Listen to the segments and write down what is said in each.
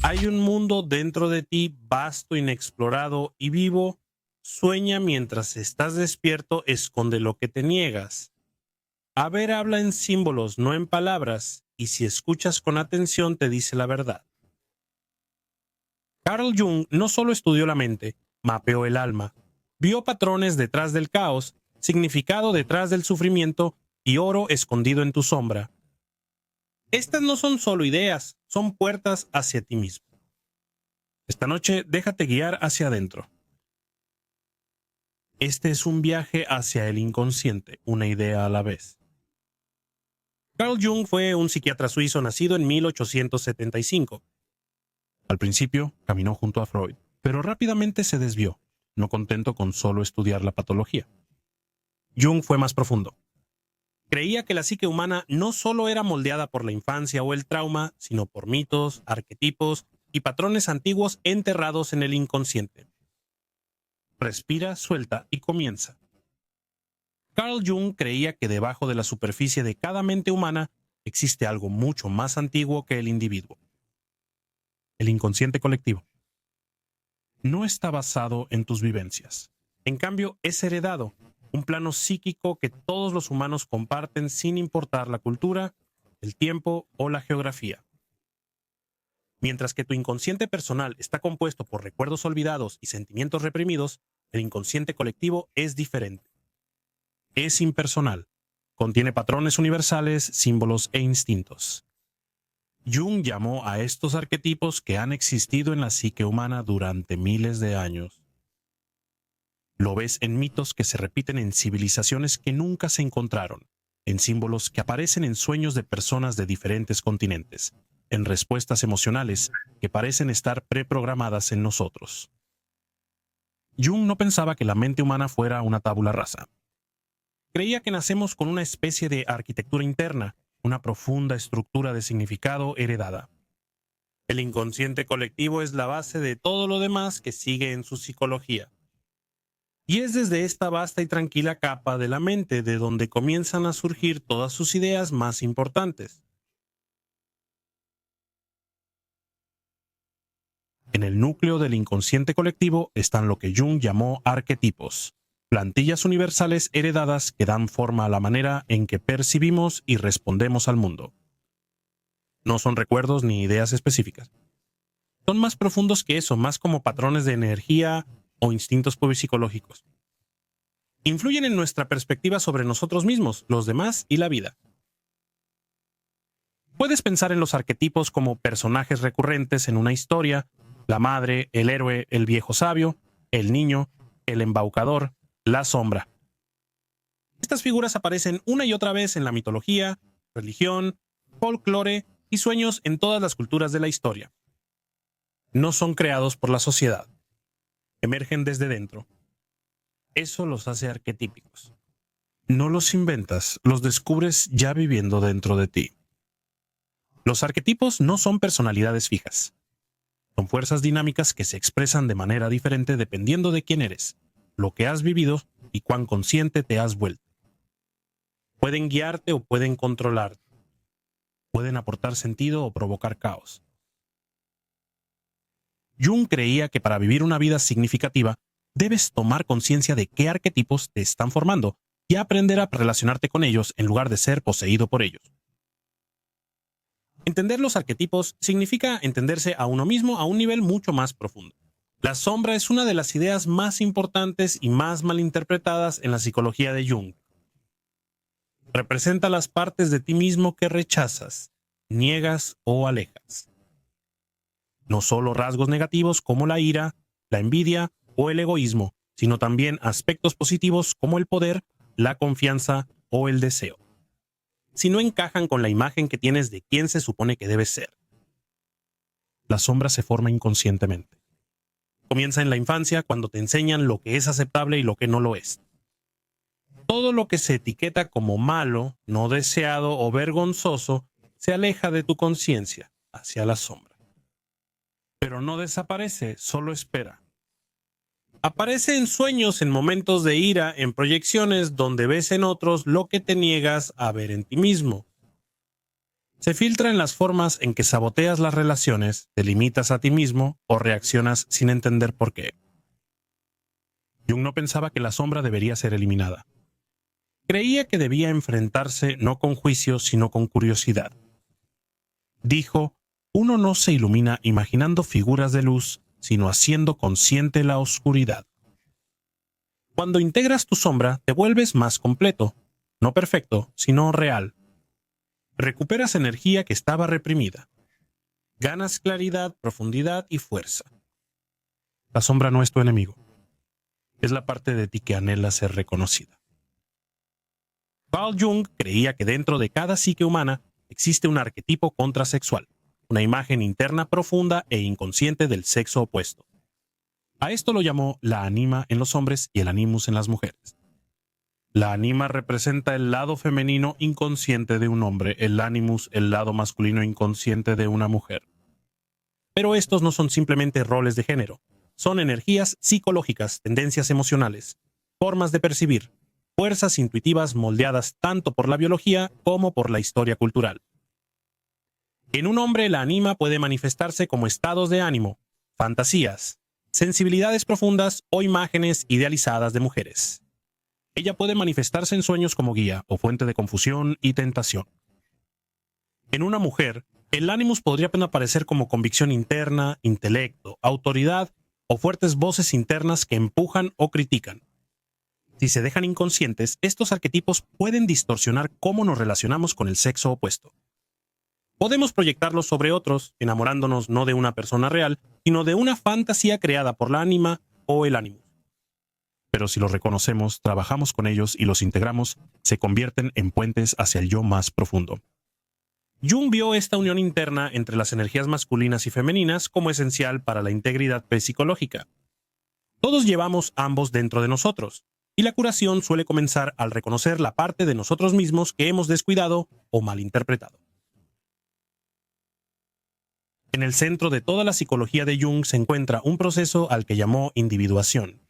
Hay un mundo dentro de ti vasto, inexplorado y vivo. Sueña mientras estás despierto, esconde lo que te niegas. A ver, habla en símbolos, no en palabras, y si escuchas con atención te dice la verdad. Carl Jung no solo estudió la mente, mapeó el alma, vio patrones detrás del caos, significado detrás del sufrimiento y oro escondido en tu sombra. Estas no son solo ideas, son puertas hacia ti mismo. Esta noche déjate guiar hacia adentro. Este es un viaje hacia el inconsciente, una idea a la vez. Carl Jung fue un psiquiatra suizo nacido en 1875. Al principio caminó junto a Freud, pero rápidamente se desvió, no contento con solo estudiar la patología. Jung fue más profundo. Creía que la psique humana no solo era moldeada por la infancia o el trauma, sino por mitos, arquetipos y patrones antiguos enterrados en el inconsciente. Respira, suelta y comienza. Carl Jung creía que debajo de la superficie de cada mente humana existe algo mucho más antiguo que el individuo. El inconsciente colectivo. No está basado en tus vivencias. En cambio, es heredado, un plano psíquico que todos los humanos comparten sin importar la cultura, el tiempo o la geografía. Mientras que tu inconsciente personal está compuesto por recuerdos olvidados y sentimientos reprimidos, el inconsciente colectivo es diferente. Es impersonal. Contiene patrones universales, símbolos e instintos. Jung llamó a estos arquetipos que han existido en la psique humana durante miles de años. Lo ves en mitos que se repiten en civilizaciones que nunca se encontraron, en símbolos que aparecen en sueños de personas de diferentes continentes, en respuestas emocionales que parecen estar preprogramadas en nosotros. Jung no pensaba que la mente humana fuera una tabula rasa. Creía que nacemos con una especie de arquitectura interna, una profunda estructura de significado heredada. El inconsciente colectivo es la base de todo lo demás que sigue en su psicología. Y es desde esta vasta y tranquila capa de la mente de donde comienzan a surgir todas sus ideas más importantes. En el núcleo del inconsciente colectivo están lo que Jung llamó arquetipos, plantillas universales heredadas que dan forma a la manera en que percibimos y respondemos al mundo. No son recuerdos ni ideas específicas. Son más profundos que eso, más como patrones de energía o instintos psicológicos. Influyen en nuestra perspectiva sobre nosotros mismos, los demás y la vida. Puedes pensar en los arquetipos como personajes recurrentes en una historia: la madre, el héroe, el viejo sabio, el niño, el embaucador, la sombra. Estas figuras aparecen una y otra vez en la mitología, religión, folclore y sueños en todas las culturas de la historia. No son creados por la sociedad. Emergen desde dentro. Eso los hace arquetípicos. No los inventas, los descubres ya viviendo dentro de ti. Los arquetipos no son personalidades fijas. Son fuerzas dinámicas que se expresan de manera diferente dependiendo de quién eres, lo que has vivido y cuán consciente te has vuelto. Pueden guiarte o pueden controlarte. Pueden aportar sentido o provocar caos. Jung creía que para vivir una vida significativa, debes tomar conciencia de qué arquetipos te están formando y aprender a relacionarte con ellos en lugar de ser poseído por ellos. Entender los arquetipos significa entenderse a uno mismo a un nivel mucho más profundo. La sombra es una de las ideas más importantes y más malinterpretadas en la psicología de Jung. Representa las partes de ti mismo que rechazas, niegas o alejas. No solo rasgos negativos como la ira, la envidia o el egoísmo, sino también aspectos positivos como el poder, la confianza o el deseo. Si no encajan con la imagen que tienes de quién se supone que debes ser. La sombra se forma inconscientemente. Comienza en la infancia cuando te enseñan lo que es aceptable y lo que no lo es. Todo lo que se etiqueta como malo, no deseado o vergonzoso se aleja de tu conciencia hacia la sombra. Pero no desaparece, solo espera. Aparece en sueños, en momentos de ira, en proyecciones donde ves en otros lo que te niegas a ver en ti mismo. Se filtra en las formas en que saboteas las relaciones, te limitas a ti mismo o reaccionas sin entender por qué. Jung no pensaba que la sombra debería ser eliminada. Creía que debía enfrentarse no con juicio, sino con curiosidad. Dijo, uno no se ilumina imaginando figuras de luz, sino haciendo consciente la oscuridad. Cuando integras tu sombra, te vuelves más completo, no perfecto, sino real. Recuperas energía que estaba reprimida. Ganas claridad, profundidad y fuerza. La sombra no es tu enemigo. Es la parte de ti que anhela ser reconocida. Carl Jung creía que dentro de cada psique humana existe un arquetipo contrasexual, una imagen interna profunda e inconsciente del sexo opuesto. A esto lo llamó la anima en los hombres y el animus en las mujeres. La anima representa el lado femenino inconsciente de un hombre, el animus el lado masculino inconsciente de una mujer. Pero estos no son simplemente roles de género, son energías psicológicas, tendencias emocionales, formas de percibir, fuerzas intuitivas moldeadas tanto por la biología como por la historia cultural. En un hombre la anima puede manifestarse como estados de ánimo, fantasías, sensibilidades profundas o imágenes idealizadas de mujeres. Ella puede manifestarse en sueños como guía o fuente de confusión y tentación. En una mujer, el animus podría aparecer como convicción interna, intelecto, autoridad o fuertes voces internas que empujan o critican. Si se dejan inconscientes, estos arquetipos pueden distorsionar cómo nos relacionamos con el sexo opuesto. Podemos proyectarlos sobre otros, enamorándonos no de una persona real, sino de una fantasía creada por la anima o el animus. Pero si los reconocemos, trabajamos con ellos y los integramos, se convierten en puentes hacia el yo más profundo. Jung vio esta unión interna entre las energías masculinas y femeninas como esencial para la integridad psicológica. Todos llevamos ambos dentro de nosotros, y la curación suele comenzar al reconocer la parte de nosotros mismos que hemos descuidado o malinterpretado. En el centro de toda la psicología de Jung se encuentra un proceso al que llamó individuación.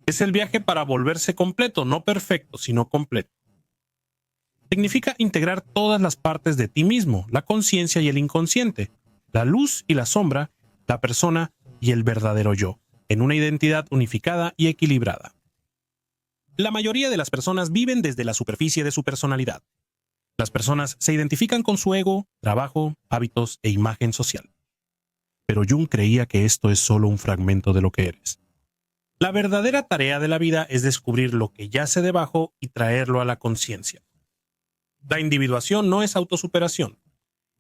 Es el viaje para volverse completo, no perfecto, sino completo. Significa integrar todas las partes de ti mismo, la conciencia y el inconsciente, la luz y la sombra, la persona y el verdadero yo, en una identidad unificada y equilibrada. La mayoría de las personas viven desde la superficie de su personalidad. Las personas se identifican con su ego, trabajo, hábitos e imagen social. Pero Jung creía que esto es solo un fragmento de lo que eres. La verdadera tarea de la vida es descubrir lo que yace debajo y traerlo a la conciencia. La individuación no es autosuperación.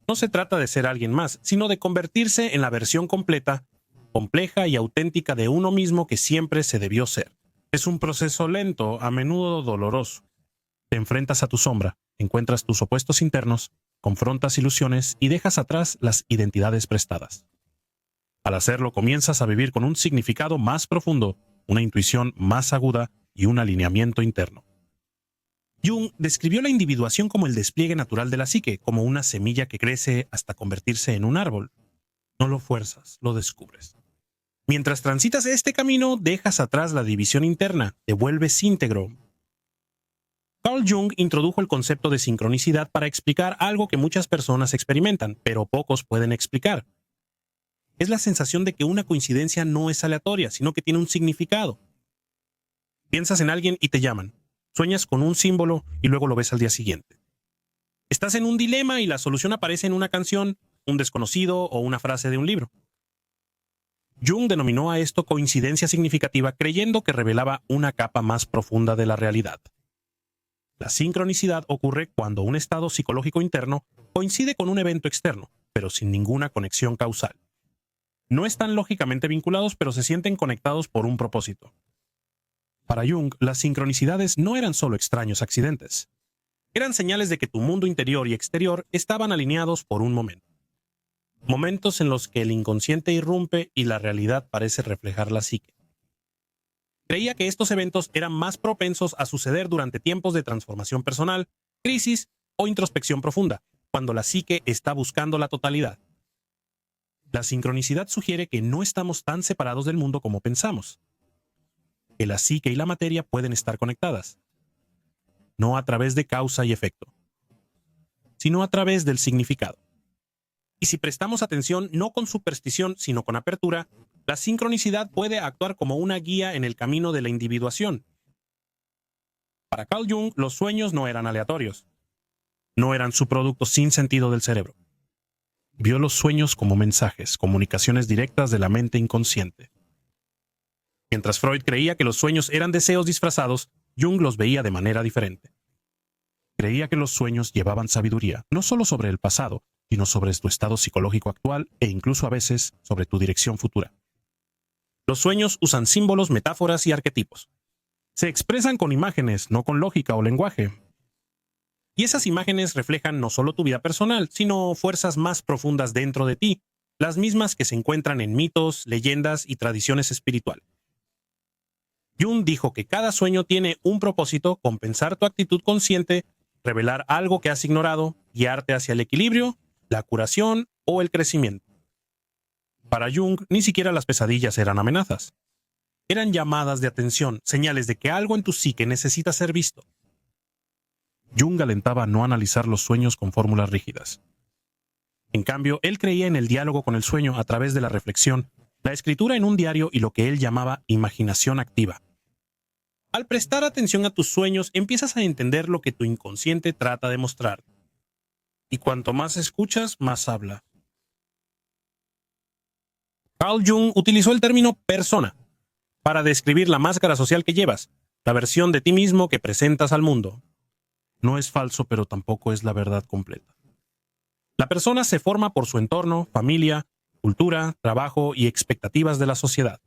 No se trata de ser alguien más, sino de convertirse en la versión completa, compleja y auténtica de uno mismo que siempre se debió ser. Es un proceso lento, a menudo doloroso. Te enfrentas a tu sombra, encuentras tus opuestos internos, confrontas ilusiones y dejas atrás las identidades prestadas. Al hacerlo, comienzas a vivir con un significado más profundo, una intuición más aguda y un alineamiento interno. Jung describió la individuación como el despliegue natural de la psique, como una semilla que crece hasta convertirse en un árbol. No lo fuerzas, lo descubres. Mientras transitas este camino, dejas atrás la división interna, te vuelves íntegro. Carl Jung introdujo el concepto de sincronicidad para explicar algo que muchas personas experimentan, pero pocos pueden explicar. Es la sensación de que una coincidencia no es aleatoria, sino que tiene un significado. Piensas en alguien y te llaman. Sueñas con un símbolo y luego lo ves al día siguiente. Estás en un dilema y la solución aparece en una canción, un desconocido o una frase de un libro. Jung denominó a esto coincidencia significativa, creyendo que revelaba una capa más profunda de la realidad. La sincronicidad ocurre cuando un estado psicológico interno coincide con un evento externo, pero sin ninguna conexión causal. No están lógicamente vinculados, pero se sienten conectados por un propósito. Para Jung, las sincronicidades no eran solo extraños accidentes. Eran señales de que tu mundo interior y exterior estaban alineados por un momento. Momentos en los que el inconsciente irrumpe y la realidad parece reflejar la psique. Creía que estos eventos eran más propensos a suceder durante tiempos de transformación personal, crisis o introspección profunda, cuando la psique está buscando la totalidad. La sincronicidad sugiere que no estamos tan separados del mundo como pensamos, que la psique y la materia pueden estar conectadas, no a través de causa y efecto, sino a través del significado. Y si prestamos atención no con superstición, sino con apertura, la sincronicidad puede actuar como una guía en el camino de la individuación. Para Carl Jung, los sueños no eran aleatorios. No eran su producto sin sentido del cerebro. Vio los sueños como mensajes, comunicaciones directas de la mente inconsciente. Mientras Freud creía que los sueños eran deseos disfrazados, Jung los veía de manera diferente. Creía que los sueños llevaban sabiduría, no solo sobre el pasado, sino sobre tu estado psicológico actual e incluso a veces sobre tu dirección futura. Los sueños usan símbolos, metáforas y arquetipos. Se expresan con imágenes, no con lógica o lenguaje. Y esas imágenes reflejan no solo tu vida personal, sino fuerzas más profundas dentro de ti, las mismas que se encuentran en mitos, leyendas y tradiciones espirituales. Jung dijo que cada sueño tiene un propósito: compensar tu actitud consciente, revelar algo que has ignorado, guiarte hacia el equilibrio, la curación o el crecimiento. Para Jung, ni siquiera las pesadillas eran amenazas. Eran llamadas de atención, señales de que algo en tu psique necesita ser visto. Jung alentaba a no analizar los sueños con fórmulas rígidas. En cambio, él creía en el diálogo con el sueño a través de la reflexión, la escritura en un diario y lo que él llamaba imaginación activa. Al prestar atención a tus sueños, empiezas a entender lo que tu inconsciente trata de mostrar. Y cuanto más escuchas, más habla. Carl Jung utilizó el término persona para describir la máscara social que llevas, la versión de ti mismo que presentas al mundo. No es falso, pero tampoco es la verdad completa. La persona se forma por su entorno, familia, cultura, trabajo y expectativas de la sociedad.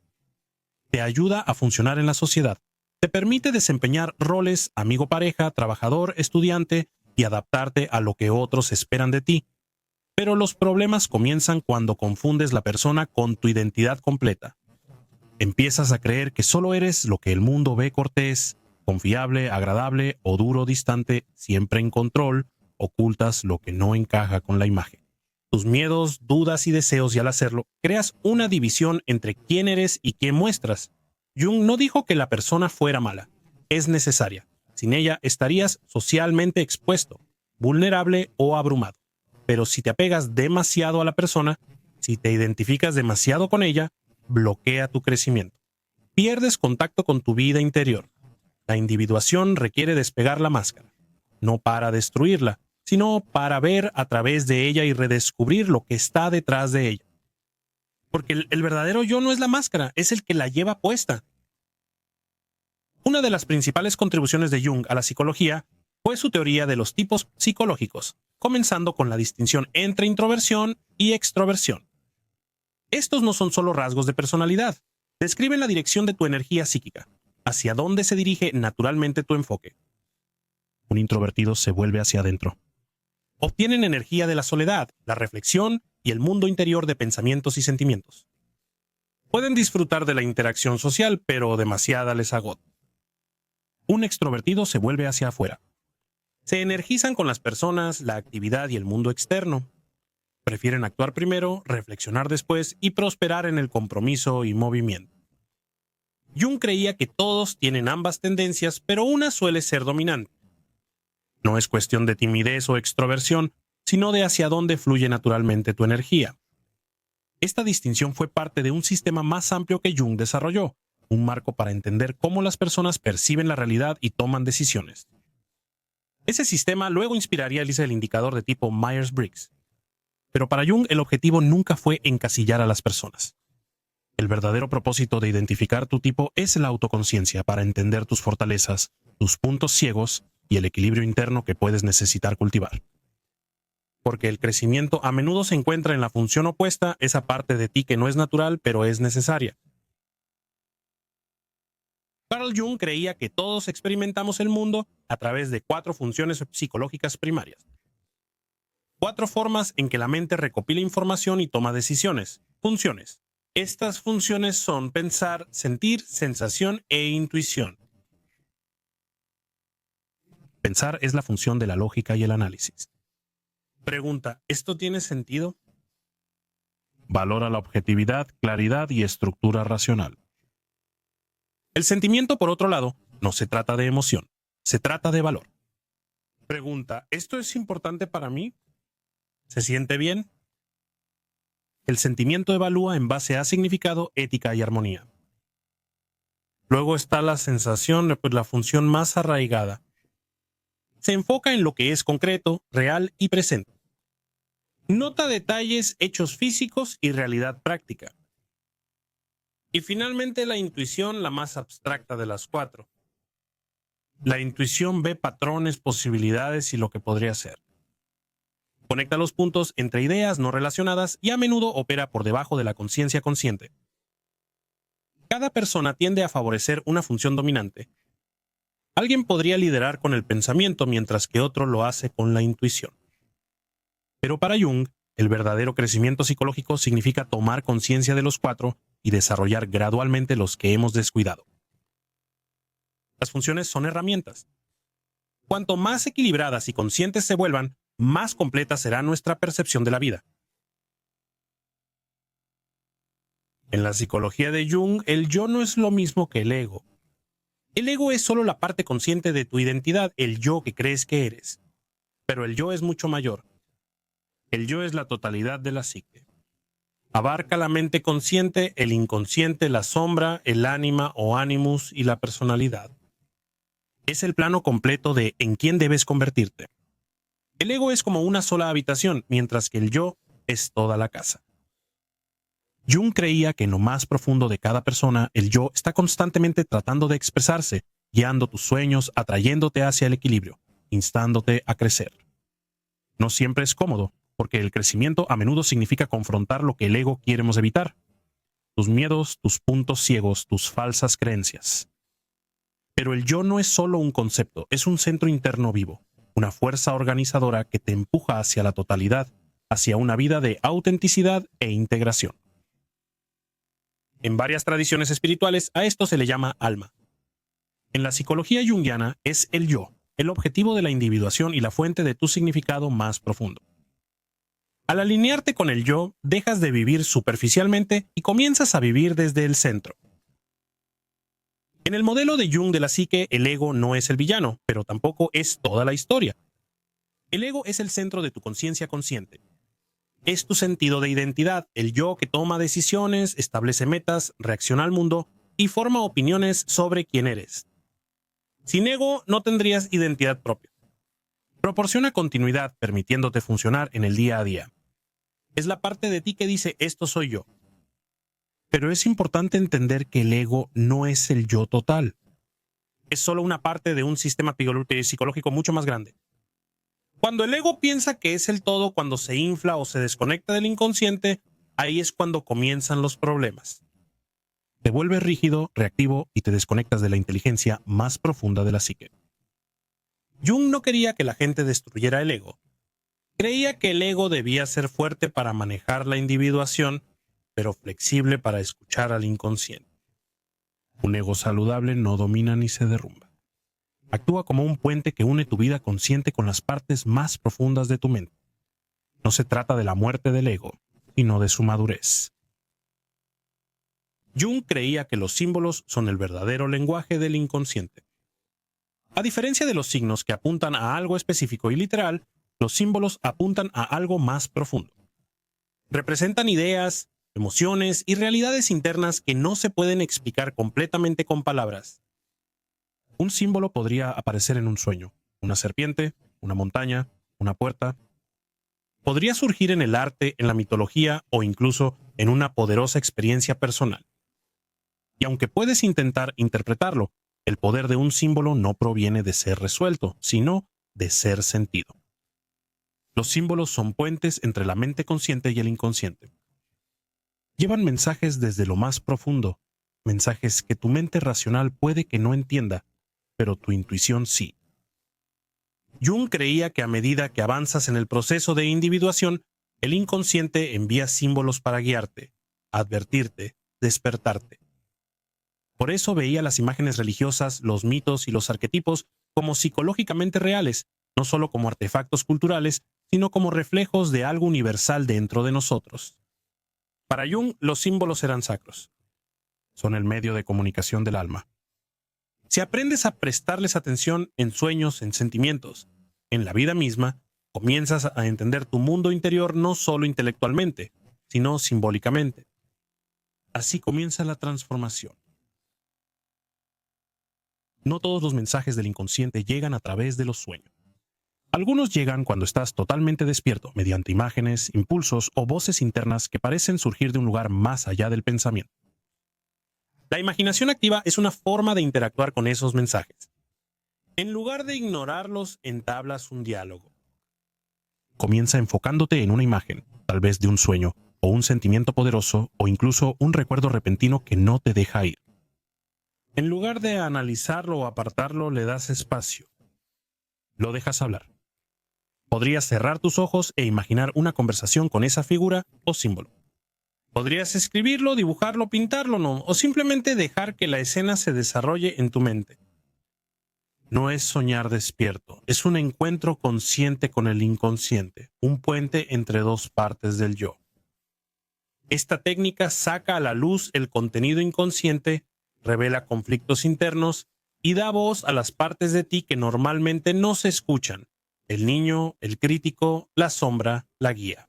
Te ayuda a funcionar en la sociedad. Te permite desempeñar roles amigo-pareja, trabajador, estudiante y adaptarte a lo que otros esperan de ti. Pero los problemas comienzan cuando confundes la persona con tu identidad completa. Empiezas a creer que solo eres lo que el mundo ve: cortés, confiable, agradable o duro, distante, siempre en control. Ocultas lo que no encaja con la imagen. Tus miedos, dudas y deseos, y al hacerlo, creas una división entre quién eres y qué muestras. Jung no dijo que la persona fuera mala. Es necesaria. Sin ella estarías socialmente expuesto, vulnerable o abrumado. Pero si te apegas demasiado a la persona, si te identificas demasiado con ella, bloquea tu crecimiento. Pierdes contacto con tu vida interior. La individuación requiere despegar la máscara, no para destruirla, sino para ver a través de ella y redescubrir lo que está detrás de ella. Porque el verdadero yo no es la máscara, es el que la lleva puesta. Una de las principales contribuciones de Jung a la psicología fue su teoría de los tipos psicológicos, comenzando con la distinción entre introversión y extroversión. Estos no son solo rasgos de personalidad, describen la dirección de tu energía psíquica, hacia dónde se dirige naturalmente tu enfoque. Un introvertido se vuelve hacia adentro. Obtienen energía de la soledad, la reflexión y el mundo interior de pensamientos y sentimientos. Pueden disfrutar de la interacción social, pero demasiada les agota. Un extrovertido se vuelve hacia afuera. Se energizan con las personas, la actividad y el mundo externo. Prefieren actuar primero, reflexionar después y prosperar en el compromiso y movimiento. Jung creía que todos tienen ambas tendencias, pero una suele ser dominante. No es cuestión de timidez o extroversión, sino de hacia dónde fluye naturalmente tu energía. Esta distinción fue parte de un sistema más amplio que Jung desarrolló, un marco para entender cómo las personas perciben la realidad y toman decisiones. Ese sistema luego inspiraría el indicador de tipo Myers-Briggs. Pero para Jung el objetivo nunca fue encasillar a las personas. El verdadero propósito de identificar tu tipo es la autoconciencia para entender tus fortalezas, tus puntos ciegos y el equilibrio interno que puedes necesitar cultivar. Porque el crecimiento a menudo se encuentra en la función opuesta, esa parte de ti que no es natural pero es necesaria. Carl Jung creía que todos experimentamos el mundo a través de 4 funciones psicológicas primarias. 4 formas en que la mente recopila información y toma decisiones. Funciones. Estas funciones son pensar, sentir, sensación e intuición. Pensar es la función de la lógica y el análisis. Pregunta, ¿esto tiene sentido? Valora la objetividad, claridad y estructura racional. El sentimiento, por otro lado, no se trata de emoción, se trata de valor. Pregunta, ¿esto es importante para mí? ¿Se siente bien? El sentimiento evalúa en base a significado, ética y armonía. Luego está la sensación, pues la función más arraigada. Se enfoca en lo que es concreto, real y presente. Nota detalles, hechos físicos y realidad práctica. Y finalmente la intuición, la más abstracta de las cuatro. La intuición ve patrones, posibilidades y lo que podría ser. Conecta los puntos entre ideas no relacionadas y a menudo opera por debajo de la conciencia consciente. Cada persona tiende a favorecer una función dominante. Alguien podría liderar con el pensamiento mientras que otro lo hace con la intuición. Pero para Jung, el verdadero crecimiento psicológico significa tomar conciencia de los cuatro y desarrollar gradualmente los que hemos descuidado. Las funciones son herramientas. Cuanto más equilibradas y conscientes se vuelvan, más completa será nuestra percepción de la vida. En la psicología de Jung, el yo no es lo mismo que el ego. El ego es solo la parte consciente de tu identidad, el yo que crees que eres. Pero el yo es mucho mayor. El yo es la totalidad de la psique. Abarca la mente consciente, el inconsciente, la sombra, el ánima o animus y la personalidad. Es el plano completo de en quién debes convertirte. El ego es como una sola habitación, mientras que el yo es toda la casa. Jung creía que en lo más profundo de cada persona, el yo está constantemente tratando de expresarse, guiando tus sueños, atrayéndote hacia el equilibrio, instándote a crecer. No siempre es cómodo, porque el crecimiento a menudo significa confrontar lo que el ego queremos evitar. Tus miedos, tus puntos ciegos, tus falsas creencias. Pero el yo no es solo un concepto, es un centro interno vivo, una fuerza organizadora que te empuja hacia la totalidad, hacia una vida de autenticidad e integración. En varias tradiciones espirituales a esto se le llama alma. En la psicología junguiana es el yo, el objetivo de la individuación y la fuente de tu significado más profundo. Al alinearte con el yo, dejas de vivir superficialmente y comienzas a vivir desde el centro. En el modelo de Jung de la psique, el ego no es el villano, pero tampoco es toda la historia. El ego es el centro de tu conciencia consciente. Es tu sentido de identidad, el yo que toma decisiones, establece metas, reacciona al mundo y forma opiniones sobre quién eres. Sin ego no tendrías identidad propia. Proporciona continuidad, permitiéndote funcionar en el día a día. Es la parte de ti que dice esto soy yo. Pero es importante entender que el ego no es el yo total. Es solo una parte de un sistema psicológico mucho más grande. Cuando el ego piensa que es el todo, cuando se infla o se desconecta del inconsciente, ahí es cuando comienzan los problemas. Te vuelves rígido, reactivo y te desconectas de la inteligencia más profunda de la psique. Jung no quería que la gente destruyera el ego. Creía que el ego debía ser fuerte para manejar la individuación, pero flexible para escuchar al inconsciente. Un ego saludable no domina ni se derrumba. Actúa como un puente que une tu vida consciente con las partes más profundas de tu mente. No se trata de la muerte del ego, sino de su madurez. Jung creía que los símbolos son el verdadero lenguaje del inconsciente. A diferencia de los signos que apuntan a algo específico y literal, los símbolos apuntan a algo más profundo. Representan ideas, emociones y realidades internas que no se pueden explicar completamente con palabras. Un símbolo podría aparecer en un sueño, una serpiente, una montaña, una puerta. Podría surgir en el arte, en la mitología o incluso en una poderosa experiencia personal. Y aunque puedes intentar interpretarlo, el poder de un símbolo no proviene de ser resuelto, sino de ser sentido. Los símbolos son puentes entre la mente consciente y el inconsciente. Llevan mensajes desde lo más profundo, mensajes que tu mente racional puede que no entienda, pero tu intuición sí. Jung creía que a medida que avanzas en el proceso de individuación, el inconsciente envía símbolos para guiarte, advertirte, despertarte. Por eso veía las imágenes religiosas, los mitos y los arquetipos como psicológicamente reales, no solo como artefactos culturales, sino como reflejos de algo universal dentro de nosotros. Para Jung, los símbolos eran sacros. Son el medio de comunicación del alma. Si aprendes a prestarles atención en sueños, en sentimientos, en la vida misma, comienzas a entender tu mundo interior no solo intelectualmente, sino simbólicamente. Así comienza la transformación. No todos los mensajes del inconsciente llegan a través de los sueños. Algunos llegan cuando estás totalmente despierto, mediante imágenes, impulsos o voces internas que parecen surgir de un lugar más allá del pensamiento. La imaginación activa es una forma de interactuar con esos mensajes. En lugar de ignorarlos, entablas un diálogo. Comienza enfocándote en una imagen, tal vez de un sueño, o un sentimiento poderoso, o incluso un recuerdo repentino que no te deja ir. En lugar de analizarlo o apartarlo, le das espacio. Lo dejas hablar. Podrías cerrar tus ojos e imaginar una conversación con esa figura o símbolo. Podrías escribirlo, dibujarlo, pintarlo, no, o simplemente dejar que la escena se desarrolle en tu mente. No es soñar despierto, es un encuentro consciente con el inconsciente, un puente entre dos partes del yo. Esta técnica saca a la luz el contenido inconsciente, revela conflictos internos y da voz a las partes de ti que normalmente no se escuchan: el niño, el crítico, la sombra, la guía.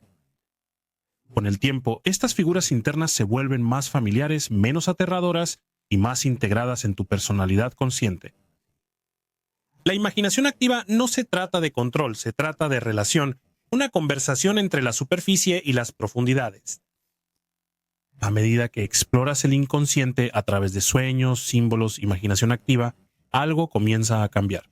Con el tiempo, estas figuras internas se vuelven más familiares, menos aterradoras y más integradas en tu personalidad consciente. La imaginación activa no se trata de control, se trata de relación, una conversación entre la superficie y las profundidades. A medida que exploras el inconsciente a través de sueños, símbolos, imaginación activa, algo comienza a cambiar.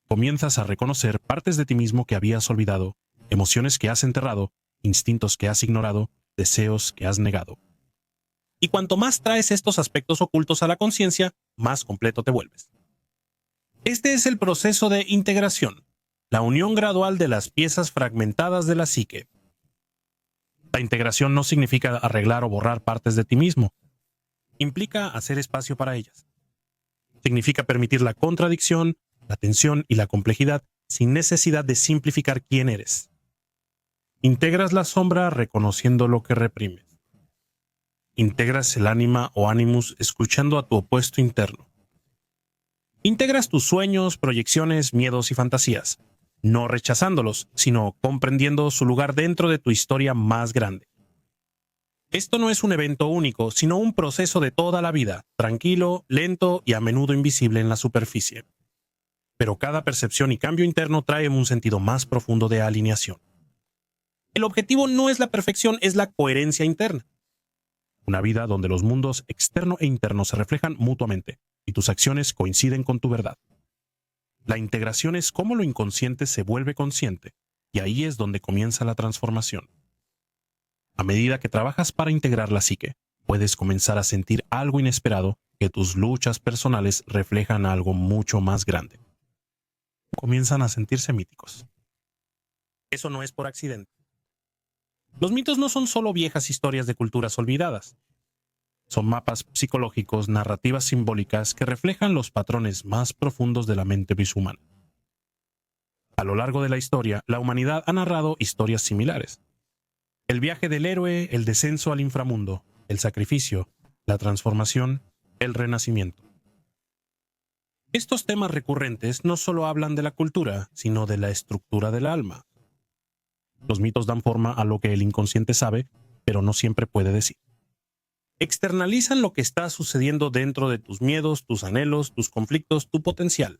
Comienzas a reconocer partes de ti mismo que habías olvidado, emociones que has enterrado, instintos que has ignorado, deseos que has negado. Y cuanto más traes estos aspectos ocultos a la conciencia, más completo te vuelves. Este es el proceso de integración, la unión gradual de las piezas fragmentadas de la psique. La integración no significa arreglar o borrar partes de ti mismo. Implica hacer espacio para ellas. Significa permitir la contradicción, la tensión y la complejidad sin necesidad de simplificar quién eres. Integras la sombra reconociendo lo que reprimes. Integras el ánima o ánimus escuchando a tu opuesto interno. Integras tus sueños, proyecciones, miedos y fantasías, no rechazándolos, sino comprendiendo su lugar dentro de tu historia más grande. Esto no es un evento único, sino un proceso de toda la vida, tranquilo, lento y a menudo invisible en la superficie. Pero cada percepción y cambio interno trae un sentido más profundo de alineación. El objetivo no es la perfección, es la coherencia interna. Una vida donde los mundos externo e interno se reflejan mutuamente y tus acciones coinciden con tu verdad. La integración es cómo lo inconsciente se vuelve consciente, y ahí es donde comienza la transformación. A medida que trabajas para integrar la psique, puedes comenzar a sentir algo inesperado, que tus luchas personales reflejan algo mucho más grande. Comienzan a sentirse míticos. Eso no es por accidente. Los mitos no son solo viejas historias de culturas olvidadas. Son mapas psicológicos, narrativas simbólicas que reflejan los patrones más profundos de la mente humana. A lo largo de la historia, la humanidad ha narrado historias similares. El viaje del héroe, el descenso al inframundo, el sacrificio, la transformación, el renacimiento. Estos temas recurrentes no solo hablan de la cultura, sino de la estructura del alma. Los mitos dan forma a lo que el inconsciente sabe, pero no siempre puede decir. Externalizan lo que está sucediendo dentro de tus miedos, tus anhelos, tus conflictos, tu potencial.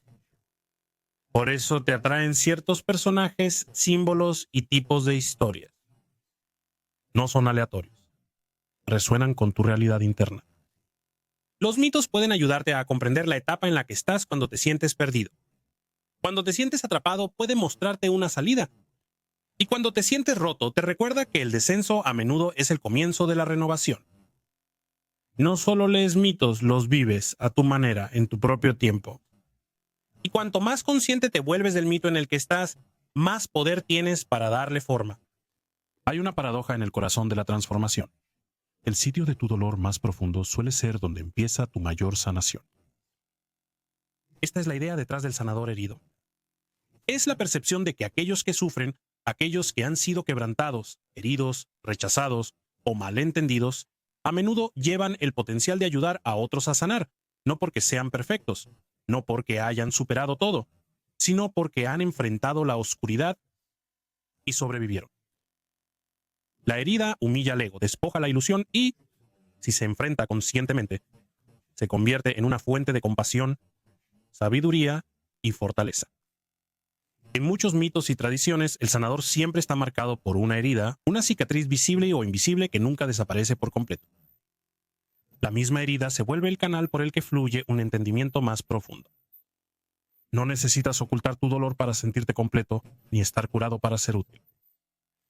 Por eso te atraen ciertos personajes, símbolos y tipos de historias. No son aleatorios. Resuenan con tu realidad interna. Los mitos pueden ayudarte a comprender la etapa en la que estás cuando te sientes perdido. Cuando te sientes atrapado, puede mostrarte una salida. Y cuando te sientes roto, te recuerda que el descenso a menudo es el comienzo de la renovación. No solo lees mitos, los vives a tu manera, en tu propio tiempo. Y cuanto más consciente te vuelves del mito en el que estás, más poder tienes para darle forma. Hay una paradoja en el corazón de la transformación. El sitio de tu dolor más profundo suele ser donde empieza tu mayor sanación. Esta es la idea detrás del sanador herido. Es la percepción de que aquellos que sufren, aquellos que han sido quebrantados, heridos, rechazados o malentendidos, a menudo llevan el potencial de ayudar a otros a sanar, no porque sean perfectos, no porque hayan superado todo, sino porque han enfrentado la oscuridad y sobrevivieron. La herida humilla al ego, despoja la ilusión y, si se enfrenta conscientemente, se convierte en una fuente de compasión, sabiduría y fortaleza. En muchos mitos y tradiciones, el sanador siempre está marcado por una herida, una cicatriz visible o invisible que nunca desaparece por completo. La misma herida se vuelve el canal por el que fluye un entendimiento más profundo. No necesitas ocultar tu dolor para sentirte completo, ni estar curado para ser útil.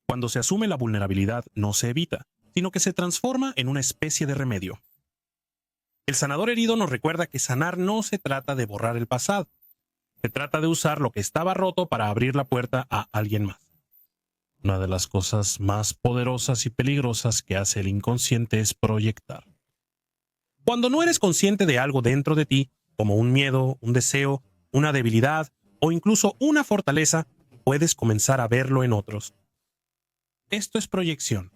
Cuando se asume la vulnerabilidad, no se evita, sino que se transforma en una especie de remedio. El sanador herido nos recuerda que sanar no se trata de borrar el pasado. Se trata de usar lo que estaba roto para abrir la puerta a alguien más. Una de las cosas más poderosas y peligrosas que hace el inconsciente es proyectar. Cuando no eres consciente de algo dentro de ti, como un miedo, un deseo, una debilidad o incluso una fortaleza, puedes comenzar a verlo en otros. Esto es proyección.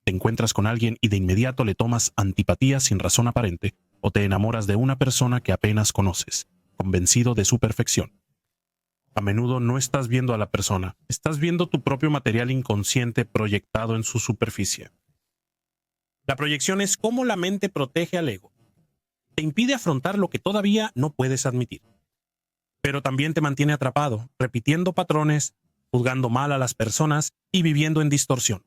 Te encuentras con alguien y de inmediato le tomas antipatía sin razón aparente, o te enamoras de una persona que apenas conoces, convencido de su perfección. A menudo no estás viendo a la persona, estás viendo tu propio material inconsciente proyectado en su superficie. La proyección es cómo la mente protege al ego. Te impide afrontar lo que todavía no puedes admitir. Pero también te mantiene atrapado, repitiendo patrones, juzgando mal a las personas y viviendo en distorsión.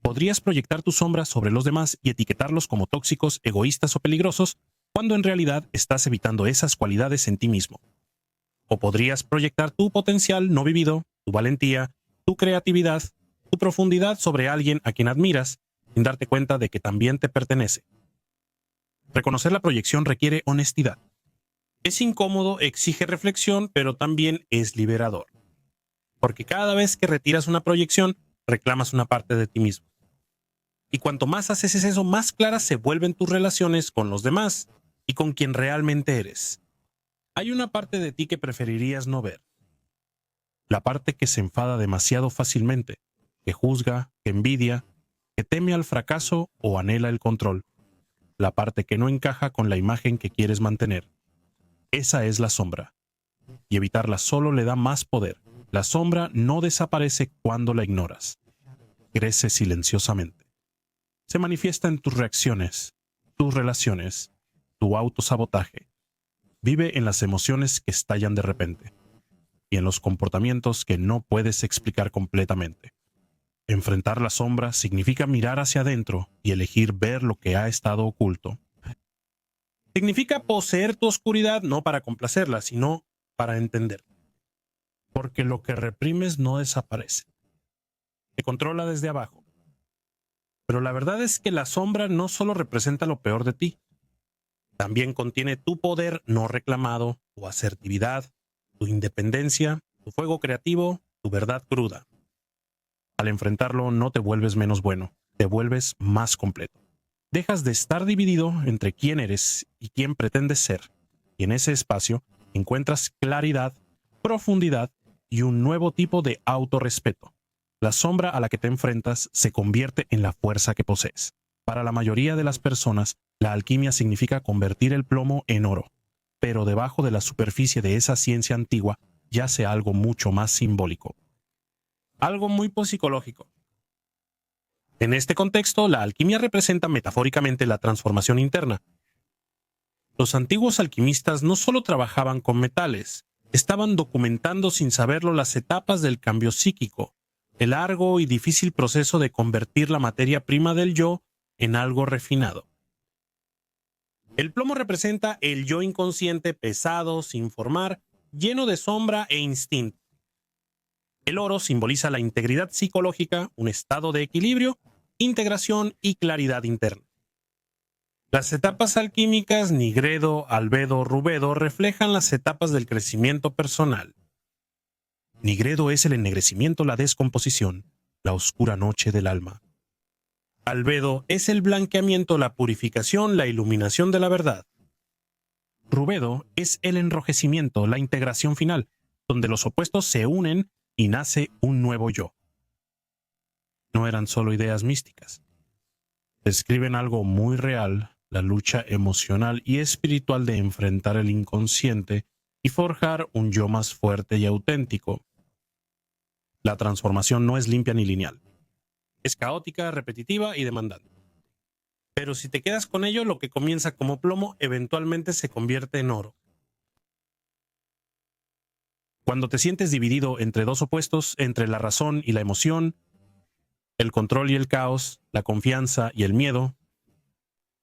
Podrías proyectar tu sombra sobre los demás y etiquetarlos como tóxicos, egoístas o peligrosos, cuando en realidad estás evitando esas cualidades en ti mismo. O podrías proyectar tu potencial no vivido, tu valentía, tu creatividad, tu profundidad sobre alguien a quien admiras, sin darte cuenta de que también te pertenece. Reconocer la proyección requiere honestidad. Es incómodo, exige reflexión, pero también es liberador. Porque cada vez que retiras una proyección, reclamas una parte de ti mismo. Y cuanto más haces eso, más claras se vuelven tus relaciones con los demás y con quien realmente eres. Hay una parte de ti que preferirías no ver. La parte que se enfada demasiado fácilmente, que juzga, que envidia, que teme al fracaso o anhela el control. La parte que no encaja con la imagen que quieres mantener. Esa es la sombra. Y evitarla solo le da más poder. La sombra no desaparece cuando la ignoras. Crece silenciosamente. Se manifiesta en tus reacciones, tus relaciones, tu autosabotaje. Vive en las emociones que estallan de repente y en los comportamientos que no puedes explicar completamente. Enfrentar la sombra significa mirar hacia adentro y elegir ver lo que ha estado oculto. Significa poseer tu oscuridad no para complacerla, sino para entender. Porque lo que reprimes no desaparece. Te controla desde abajo. Pero la verdad es que la sombra no solo representa lo peor de ti, también contiene tu poder no reclamado, tu asertividad, tu independencia, tu fuego creativo, tu verdad cruda. Al enfrentarlo no te vuelves menos bueno, te vuelves más completo. Dejas de estar dividido entre quién eres y quién pretendes ser, y en ese espacio encuentras claridad, profundidad y un nuevo tipo de autorrespeto. La sombra a la que te enfrentas se convierte en la fuerza que posees. Para la mayoría de las personas, la alquimia significa convertir el plomo en oro, pero debajo de la superficie de esa ciencia antigua yace algo mucho más simbólico. Algo muy psicológico. En este contexto, la alquimia representa metafóricamente la transformación interna. Los antiguos alquimistas no solo trabajaban con metales, estaban documentando sin saberlo las etapas del cambio psíquico, el largo y difícil proceso de convertir la materia prima del yo en algo refinado. El plomo representa el yo inconsciente pesado, sin formar, lleno de sombra e instinto. El oro simboliza la integridad psicológica, un estado de equilibrio, integración y claridad interna. Las etapas alquímicas nigredo, albedo, rubedo reflejan las etapas del crecimiento personal. Nigredo es el ennegrecimiento, la descomposición, la oscura noche del alma. Albedo es el blanqueamiento, la purificación, la iluminación de la verdad. Rubedo es el enrojecimiento, la integración final, donde los opuestos se unen y nace un nuevo yo. No eran solo ideas místicas. Describen algo muy real, la lucha emocional y espiritual de enfrentar el inconsciente y forjar un yo más fuerte y auténtico. La transformación no es limpia ni lineal. Es caótica, repetitiva y demandante. Pero si te quedas con ello, lo que comienza como plomo eventualmente se convierte en oro. Cuando te sientes dividido entre dos opuestos, entre la razón y la emoción, el control y el caos, la confianza y el miedo,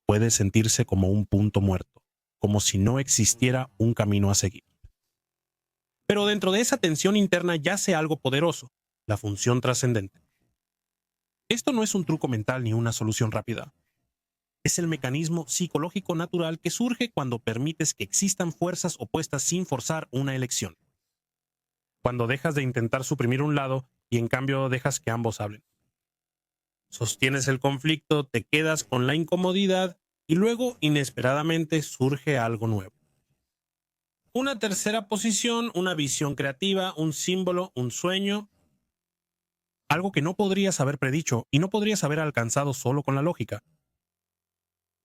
puede sentirse como un punto muerto, como si no existiera un camino a seguir. Pero dentro de esa tensión interna yace algo poderoso, la función trascendente. Esto no es un truco mental ni una solución rápida. Es el mecanismo psicológico natural que surge cuando permites que existan fuerzas opuestas sin forzar una elección. Cuando dejas de intentar suprimir un lado y en cambio dejas que ambos hablen. Sostienes el conflicto, te quedas con la incomodidad y luego inesperadamente surge algo nuevo. Una tercera posición, una visión creativa, un símbolo, un sueño, algo que no podrías haber predicho y no podrías haber alcanzado solo con la lógica.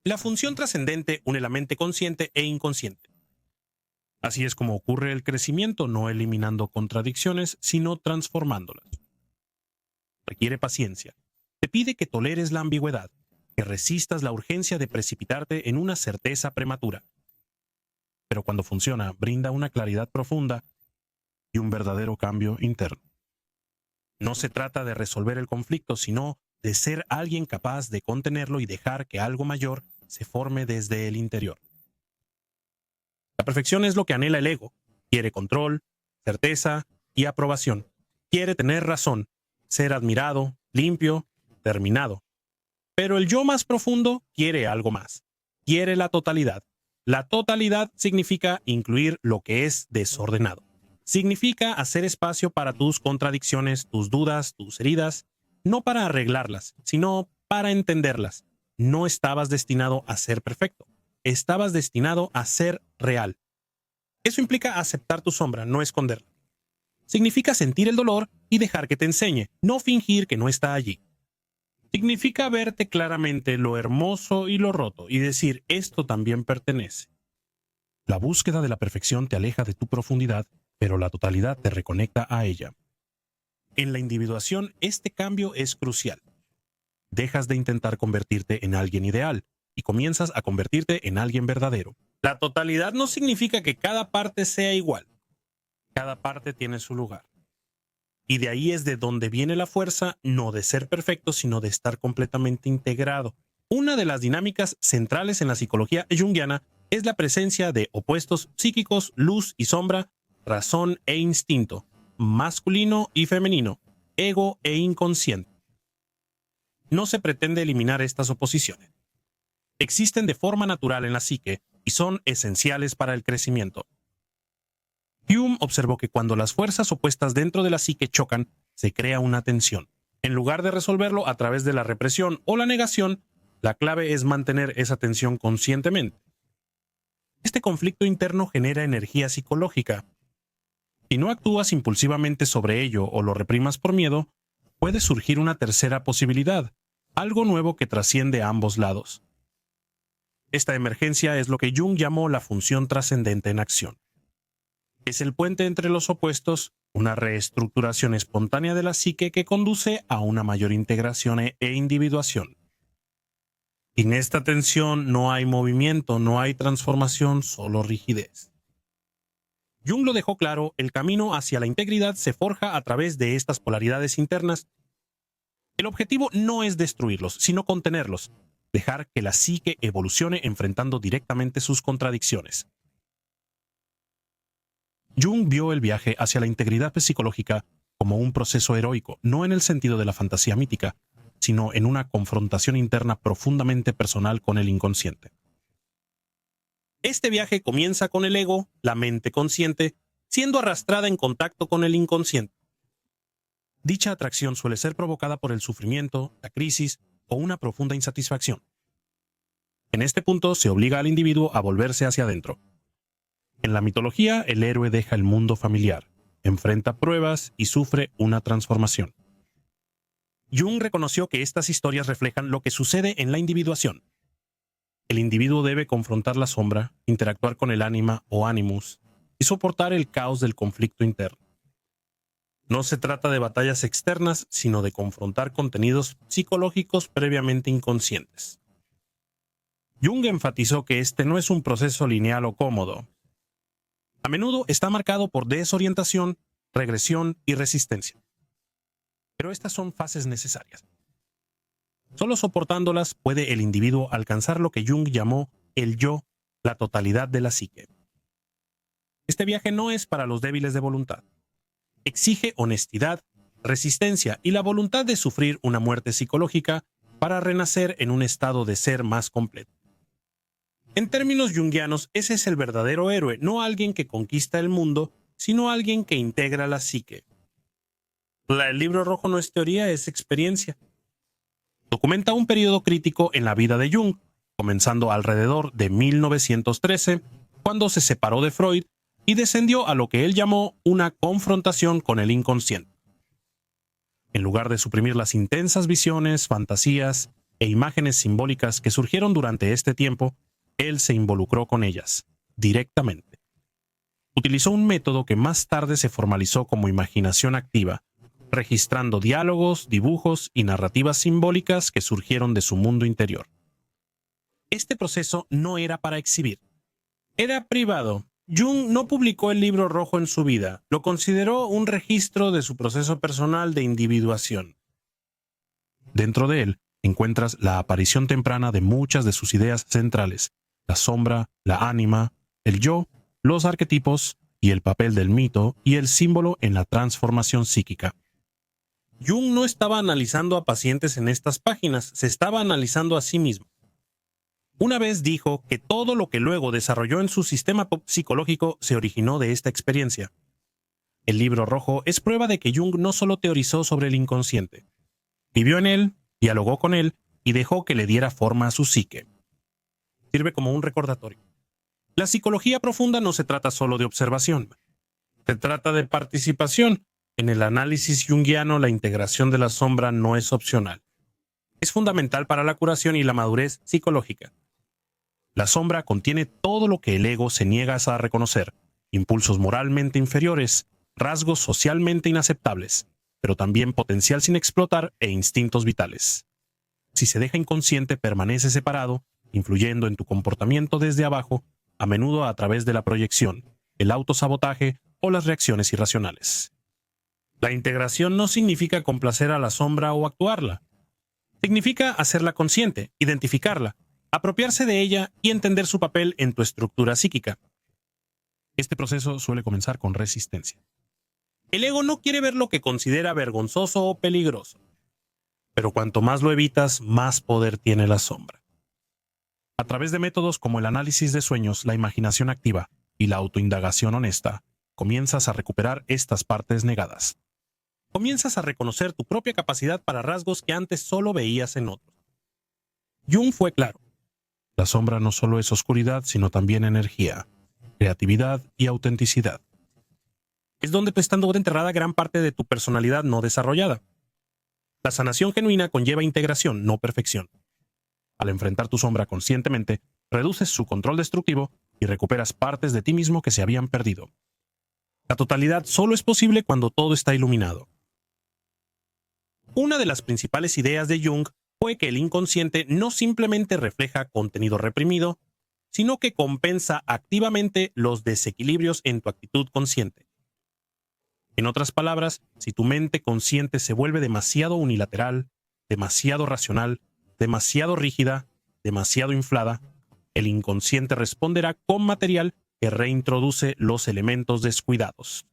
La función trascendente une la mente consciente e inconsciente. Así es como ocurre el crecimiento, no eliminando contradicciones, sino transformándolas. Requiere paciencia. Te pide que toleres la ambigüedad, que resistas la urgencia de precipitarte en una certeza prematura. Pero cuando funciona, brinda una claridad profunda y un verdadero cambio interno. No se trata de resolver el conflicto, sino de ser alguien capaz de contenerlo y dejar que algo mayor se forme desde el interior. La perfección es lo que anhela el ego. Quiere control, certeza y aprobación. Quiere tener razón, ser admirado, limpio, terminado. Pero el yo más profundo quiere algo más. Quiere la totalidad. La totalidad significa incluir lo que es desordenado. Significa hacer espacio para tus contradicciones, tus dudas, tus heridas, no para arreglarlas, sino para entenderlas. No estabas destinado a ser perfecto. Estabas destinado a ser real. Eso implica aceptar tu sombra, no esconderla. Significa sentir el dolor y dejar que te enseñe, no fingir que no está allí. Significa verte claramente lo hermoso y lo roto y decir, esto también pertenece. La búsqueda de la perfección te aleja de tu profundidad, pero la totalidad te reconecta a ella. En la individuación, este cambio es crucial. Dejas de intentar convertirte en alguien ideal y comienzas a convertirte en alguien verdadero. La totalidad no significa que cada parte sea igual. Cada parte tiene su lugar. Y de ahí es de donde viene la fuerza, no de ser perfecto, sino de estar completamente integrado. Una de las dinámicas centrales en la psicología junguiana es la presencia de opuestos psíquicos, luz y sombra, razón e instinto, masculino y femenino, ego e inconsciente. No se pretende eliminar estas oposiciones. Existen de forma natural en la psique y son esenciales para el crecimiento. Hume observó que cuando las fuerzas opuestas dentro de la psique chocan, se crea una tensión. En lugar de resolverlo a través de la represión o la negación, la clave es mantener esa tensión conscientemente. Este conflicto interno genera energía psicológica. Si no actúas impulsivamente sobre ello o lo reprimas por miedo, puede surgir una tercera posibilidad, algo nuevo que trasciende a ambos lados. Esta emergencia es lo que Jung llamó la función trascendente en acción. Es el puente entre los opuestos, una reestructuración espontánea de la psique que conduce a una mayor integración e individuación. Sin esta tensión no hay movimiento, no hay transformación, solo rigidez. Jung lo dejó claro, el camino hacia la integridad se forja a través de estas polaridades internas. El objetivo no es destruirlos, sino contenerlos, dejar que la psique evolucione enfrentando directamente sus contradicciones. Jung vio el viaje hacia la integridad psicológica como un proceso heroico, no en el sentido de la fantasía mítica, sino en una confrontación interna profundamente personal con el inconsciente. Este viaje comienza con el ego, la mente consciente, siendo arrastrada en contacto con el inconsciente. Dicha atracción suele ser provocada por el sufrimiento, la crisis o una profunda insatisfacción. En este punto se obliga al individuo a volverse hacia adentro. En la mitología, el héroe deja el mundo familiar, enfrenta pruebas y sufre una transformación. Jung reconoció que estas historias reflejan lo que sucede en la individuación. El individuo debe confrontar la sombra, interactuar con el ánima o animus, y soportar el caos del conflicto interno. No se trata de batallas externas, sino de confrontar contenidos psicológicos previamente inconscientes. Jung enfatizó que este no es un proceso lineal o cómodo. A menudo está marcado por desorientación, regresión y resistencia. Pero estas son fases necesarias. Solo soportándolas puede el individuo alcanzar lo que Jung llamó el yo, la totalidad de la psique. Este viaje no es para los débiles de voluntad. Exige honestidad, resistencia y la voluntad de sufrir una muerte psicológica para renacer en un estado de ser más completo. En términos junguianos, ese es el verdadero héroe, no alguien que conquista el mundo, sino alguien que integra la psique. El libro rojo no es teoría, es experiencia. Documenta un periodo crítico en la vida de Jung, comenzando alrededor de 1913, cuando se separó de Freud y descendió a lo que él llamó una confrontación con el inconsciente. En lugar de suprimir las intensas visiones, fantasías e imágenes simbólicas que surgieron durante este tiempo, él se involucró con ellas, directamente. Utilizó un método que más tarde se formalizó como imaginación activa, registrando diálogos, dibujos y narrativas simbólicas que surgieron de su mundo interior. Este proceso no era para exhibir. Era privado. Jung no publicó el libro rojo en su vida, lo consideró un registro de su proceso personal de individuación. Dentro de él encuentras la aparición temprana de muchas de sus ideas centrales: la sombra, la ánima, el yo, los arquetipos y el papel del mito y el símbolo en la transformación psíquica. Jung no estaba analizando a pacientes en estas páginas, se estaba analizando a sí mismo. Una vez dijo que todo lo que luego desarrolló en su sistema psicológico se originó de esta experiencia. El libro rojo es prueba de que Jung no solo teorizó sobre el inconsciente, vivió en él, dialogó con él y dejó que le diera forma a su psique. Sirve como un recordatorio. La psicología profunda no se trata solo de observación. Se trata de participación. En el análisis junguiano, la integración de la sombra no es opcional. Es fundamental para la curación y la madurez psicológica. La sombra contiene todo lo que el ego se niega a reconocer: impulsos moralmente inferiores, rasgos socialmente inaceptables, pero también potencial sin explotar e instintos vitales. Si se deja inconsciente, permanece separado, influyendo en tu comportamiento desde abajo, a menudo a través de la proyección, el autosabotaje o las reacciones irracionales. La integración no significa complacer a la sombra o actuarla. Significa hacerla consciente, identificarla, apropiarse de ella y entender su papel en tu estructura psíquica. Este proceso suele comenzar con resistencia. El ego no quiere ver lo que considera vergonzoso o peligroso. Pero cuanto más lo evitas, más poder tiene la sombra. A través de métodos como el análisis de sueños, la imaginación activa y la autoindagación honesta, comienzas a recuperar estas partes negadas. Comienzas a reconocer tu propia capacidad para rasgos que antes solo veías en otros. Jung fue claro. La sombra no solo es oscuridad, sino también energía, creatividad y autenticidad. Es donde está enterrada gran parte de tu personalidad no desarrollada. La sanación genuina conlleva integración, no perfección. Al enfrentar tu sombra conscientemente, reduces su control destructivo y recuperas partes de ti mismo que se habían perdido. La totalidad solo es posible cuando todo está iluminado. Una de las principales ideas de Jung fue que el inconsciente no simplemente refleja contenido reprimido, sino que compensa activamente los desequilibrios en tu actitud consciente. En otras palabras, si tu mente consciente se vuelve demasiado unilateral, demasiado racional, demasiado rígida, demasiado inflada, el inconsciente responderá con material que reintroduce los elementos descuidados.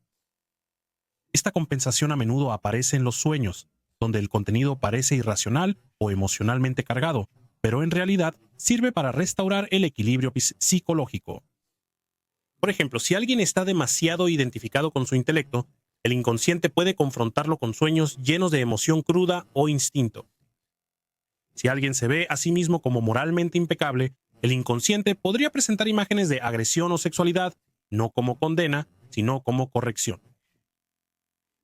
Esta compensación a menudo aparece en los sueños, donde el contenido parece irracional o emocionalmente cargado, pero en realidad sirve para restaurar el equilibrio psicológico. Por ejemplo, si alguien está demasiado identificado con su intelecto, el inconsciente puede confrontarlo con sueños llenos de emoción cruda o instinto. Si alguien se ve a sí mismo como moralmente impecable, el inconsciente podría presentar imágenes de agresión o sexualidad, no como condena, sino como corrección.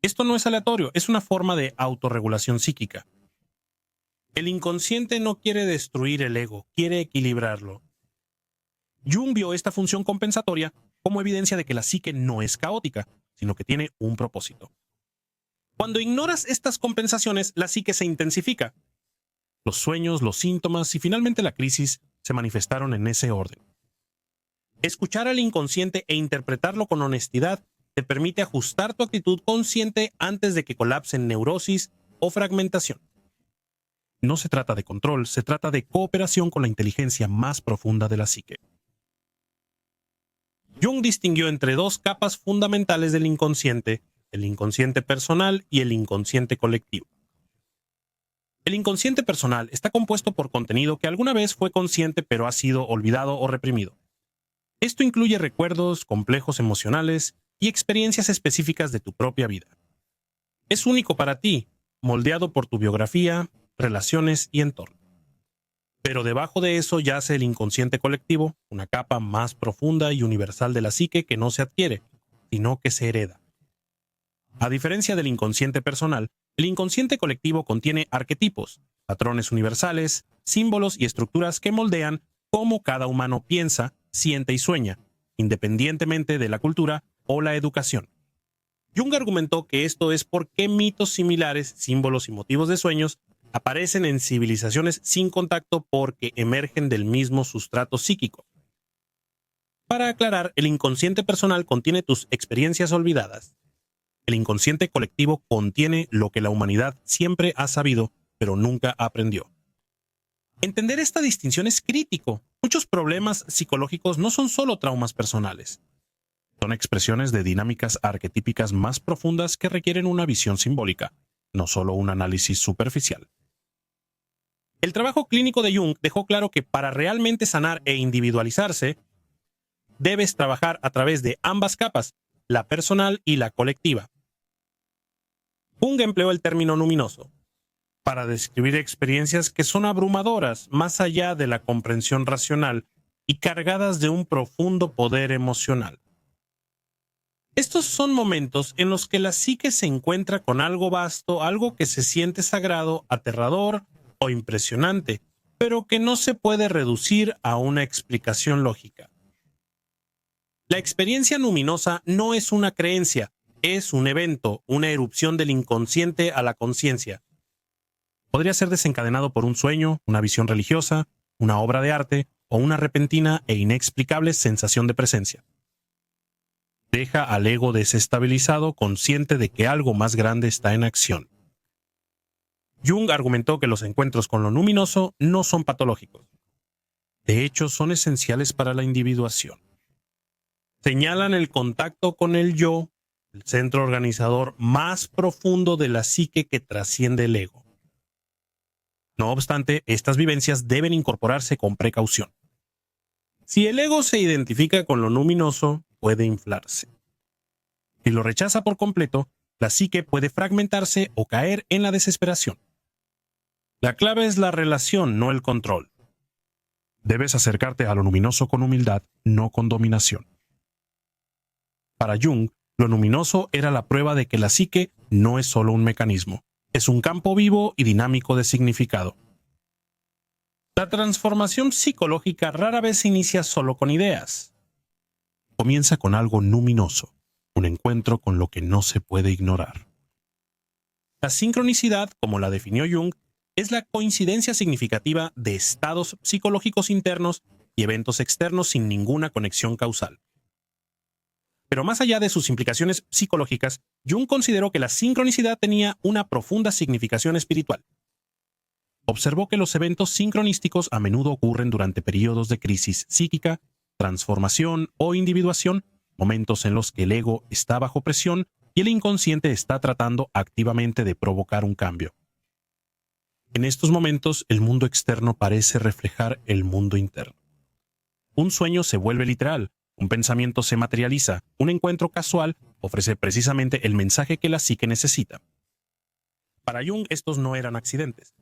Esto no es aleatorio, es una forma de autorregulación psíquica. El inconsciente no quiere destruir el ego, quiere equilibrarlo. Jung vio esta función compensatoria como evidencia de que la psique no es caótica, sino que tiene un propósito. Cuando ignoras estas compensaciones, la psique se intensifica. Los sueños, los síntomas y finalmente la crisis se manifestaron en ese orden. Escuchar al inconsciente e interpretarlo con honestidad te permite ajustar tu actitud consciente antes de que colapse en neurosis o fragmentación. No se trata de control, se trata de cooperación con la inteligencia más profunda de la psique. Jung distinguió entre dos capas fundamentales del inconsciente, el inconsciente personal y el inconsciente colectivo. El inconsciente personal está compuesto por contenido que alguna vez fue consciente pero ha sido olvidado o reprimido. Esto incluye recuerdos, complejos emocionales y experiencias específicas de tu propia vida. Es único para ti, moldeado por tu biografía, relaciones y entorno. Pero debajo de eso yace el inconsciente colectivo, una capa más profunda y universal de la psique que no se adquiere, sino que se hereda. A diferencia del inconsciente personal, el inconsciente colectivo contiene arquetipos, patrones universales, símbolos y estructuras que moldean cómo cada humano piensa, siente y sueña, independientemente de la cultura o la educación. Jung argumentó que esto es porque mitos similares, símbolos y motivos de sueños aparecen en civilizaciones sin contacto porque emergen del mismo sustrato psíquico. Para aclarar, el inconsciente personal contiene tus experiencias olvidadas. El inconsciente colectivo contiene lo que la humanidad siempre ha sabido, pero nunca aprendió. Entender esta distinción es crítico. Muchos problemas psicológicos no son solo traumas personales. Son expresiones de dinámicas arquetípicas más profundas que requieren una visión simbólica, no solo un análisis superficial. El trabajo clínico de Jung dejó claro que para realmente sanar e individualizarse, debes trabajar a través de ambas capas, la personal y la colectiva. Jung empleó el término luminoso para describir experiencias que son abrumadoras más allá de la comprensión racional y cargadas de un profundo poder emocional. Estos son momentos en los que la psique se encuentra con algo vasto, algo que se siente sagrado, aterrador o impresionante, pero que no se puede reducir a una explicación lógica. La experiencia luminosa no es una creencia, es un evento, una erupción del inconsciente a la conciencia. Podría ser desencadenado por un sueño, una visión religiosa, una obra de arte o una repentina e inexplicable sensación de presencia. Deja al ego desestabilizado, consciente de que algo más grande está en acción. Jung argumentó que los encuentros con lo luminoso no son patológicos. De hecho, son esenciales para la individuación. Señalan el contacto con el yo, el centro organizador más profundo de la psique que trasciende el ego. No obstante, estas vivencias deben incorporarse con precaución. Si el ego se identifica con lo luminoso, puede inflarse. Si lo rechaza por completo, la psique puede fragmentarse o caer en la desesperación. La clave es la relación, no el control. Debes acercarte a lo luminoso con humildad, no con dominación. Para Jung, lo luminoso era la prueba de que la psique no es solo un mecanismo, es un campo vivo y dinámico de significado. La transformación psicológica rara vez se inicia solo con ideas. Comienza con algo luminoso, un encuentro con lo que no se puede ignorar. La sincronicidad, como la definió Jung, es la coincidencia significativa de estados psicológicos internos y eventos externos sin ninguna conexión causal. Pero más allá de sus implicaciones psicológicas, Jung consideró que la sincronicidad tenía una profunda significación espiritual. Observó que los eventos sincronísticos a menudo ocurren durante periodos de crisis psíquica, transformación o individuación, momentos en los que el ego está bajo presión y el inconsciente está tratando activamente de provocar un cambio. En estos momentos, el mundo externo parece reflejar el mundo interno. Un sueño se vuelve literal, un pensamiento se materializa, un encuentro casual ofrece precisamente el mensaje que la psique necesita. Para Jung, estos no eran accidentes.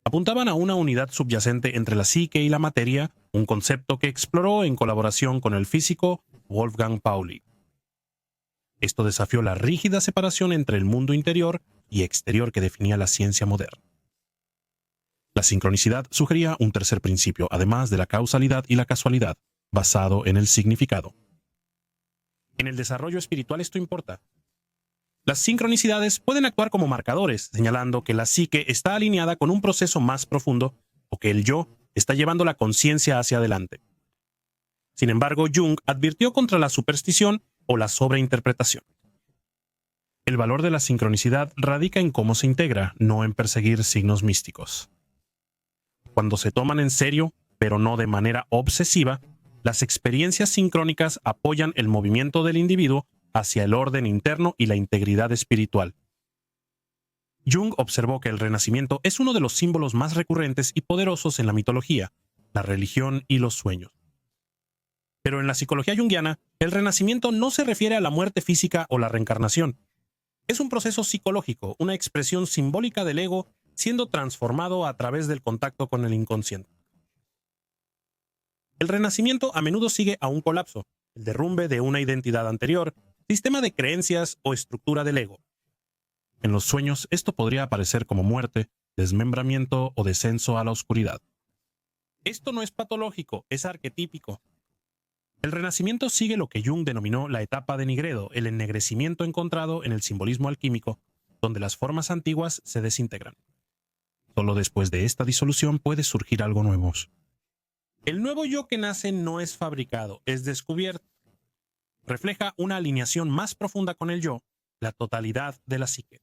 Apuntaban a una unidad subyacente entre la psique y la materia, un concepto que exploró en colaboración con el físico Wolfgang Pauli. Esto desafió la rígida separación entre el mundo interior y exterior que definía la ciencia moderna. La sincronicidad sugería un tercer principio, además de la causalidad y la casualidad, basado en el significado. En el desarrollo espiritual esto importa. Las sincronicidades pueden actuar como marcadores, señalando que la psique está alineada con un proceso más profundo o que el yo está llevando la conciencia hacia adelante. Sin embargo, Jung advirtió contra la superstición o la sobreinterpretación. El valor de la sincronicidad radica en cómo se integra, no en perseguir signos místicos. Cuando se toman en serio, pero no de manera obsesiva, las experiencias sincrónicas apoyan el movimiento del individuo hacia el orden interno y la integridad espiritual. Jung observó que el renacimiento es uno de los símbolos más recurrentes y poderosos en la mitología, la religión y los sueños. Pero en la psicología junguiana, el renacimiento no se refiere a la muerte física o la reencarnación. Es un proceso psicológico, una expresión simbólica del ego siendo transformado a través del contacto con el inconsciente. El renacimiento a menudo sigue a un colapso, el derrumbe de una identidad anterior, sistema de creencias o estructura del ego. En los sueños, esto podría aparecer como muerte, desmembramiento o descenso a la oscuridad. Esto no es patológico, es arquetípico. El renacimiento sigue lo que Jung denominó la etapa de Nigredo, el ennegrecimiento encontrado en el simbolismo alquímico, donde las formas antiguas se desintegran. Solo después de esta disolución puede surgir algo nuevo. El nuevo yo que nace no es fabricado, es descubierto. Refleja una alineación más profunda con el yo, la totalidad de la psique.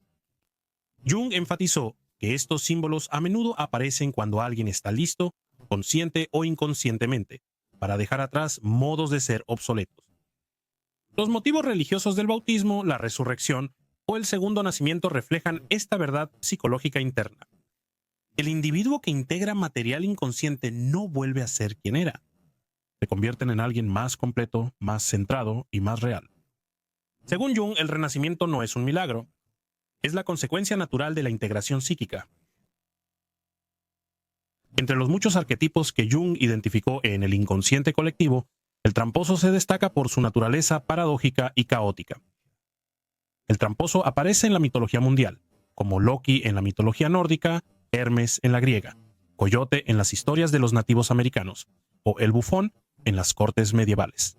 Jung enfatizó que estos símbolos a menudo aparecen cuando alguien está listo, consciente o inconscientemente, para dejar atrás modos de ser obsoletos. Los motivos religiosos del bautismo, la resurrección o el segundo nacimiento reflejan esta verdad psicológica interna. El individuo que integra material inconsciente no vuelve a ser quien era. Se convierten en alguien más completo, más centrado y más real. Según Jung, el renacimiento no es un milagro, es la consecuencia natural de la integración psíquica. Entre los muchos arquetipos que Jung identificó en el inconsciente colectivo, el tramposo se destaca por su naturaleza paradójica y caótica. El tramposo aparece en la mitología mundial, como Loki en la mitología nórdica, Hermes en la griega, Coyote en las historias de los nativos americanos, o el bufón en las cortes medievales.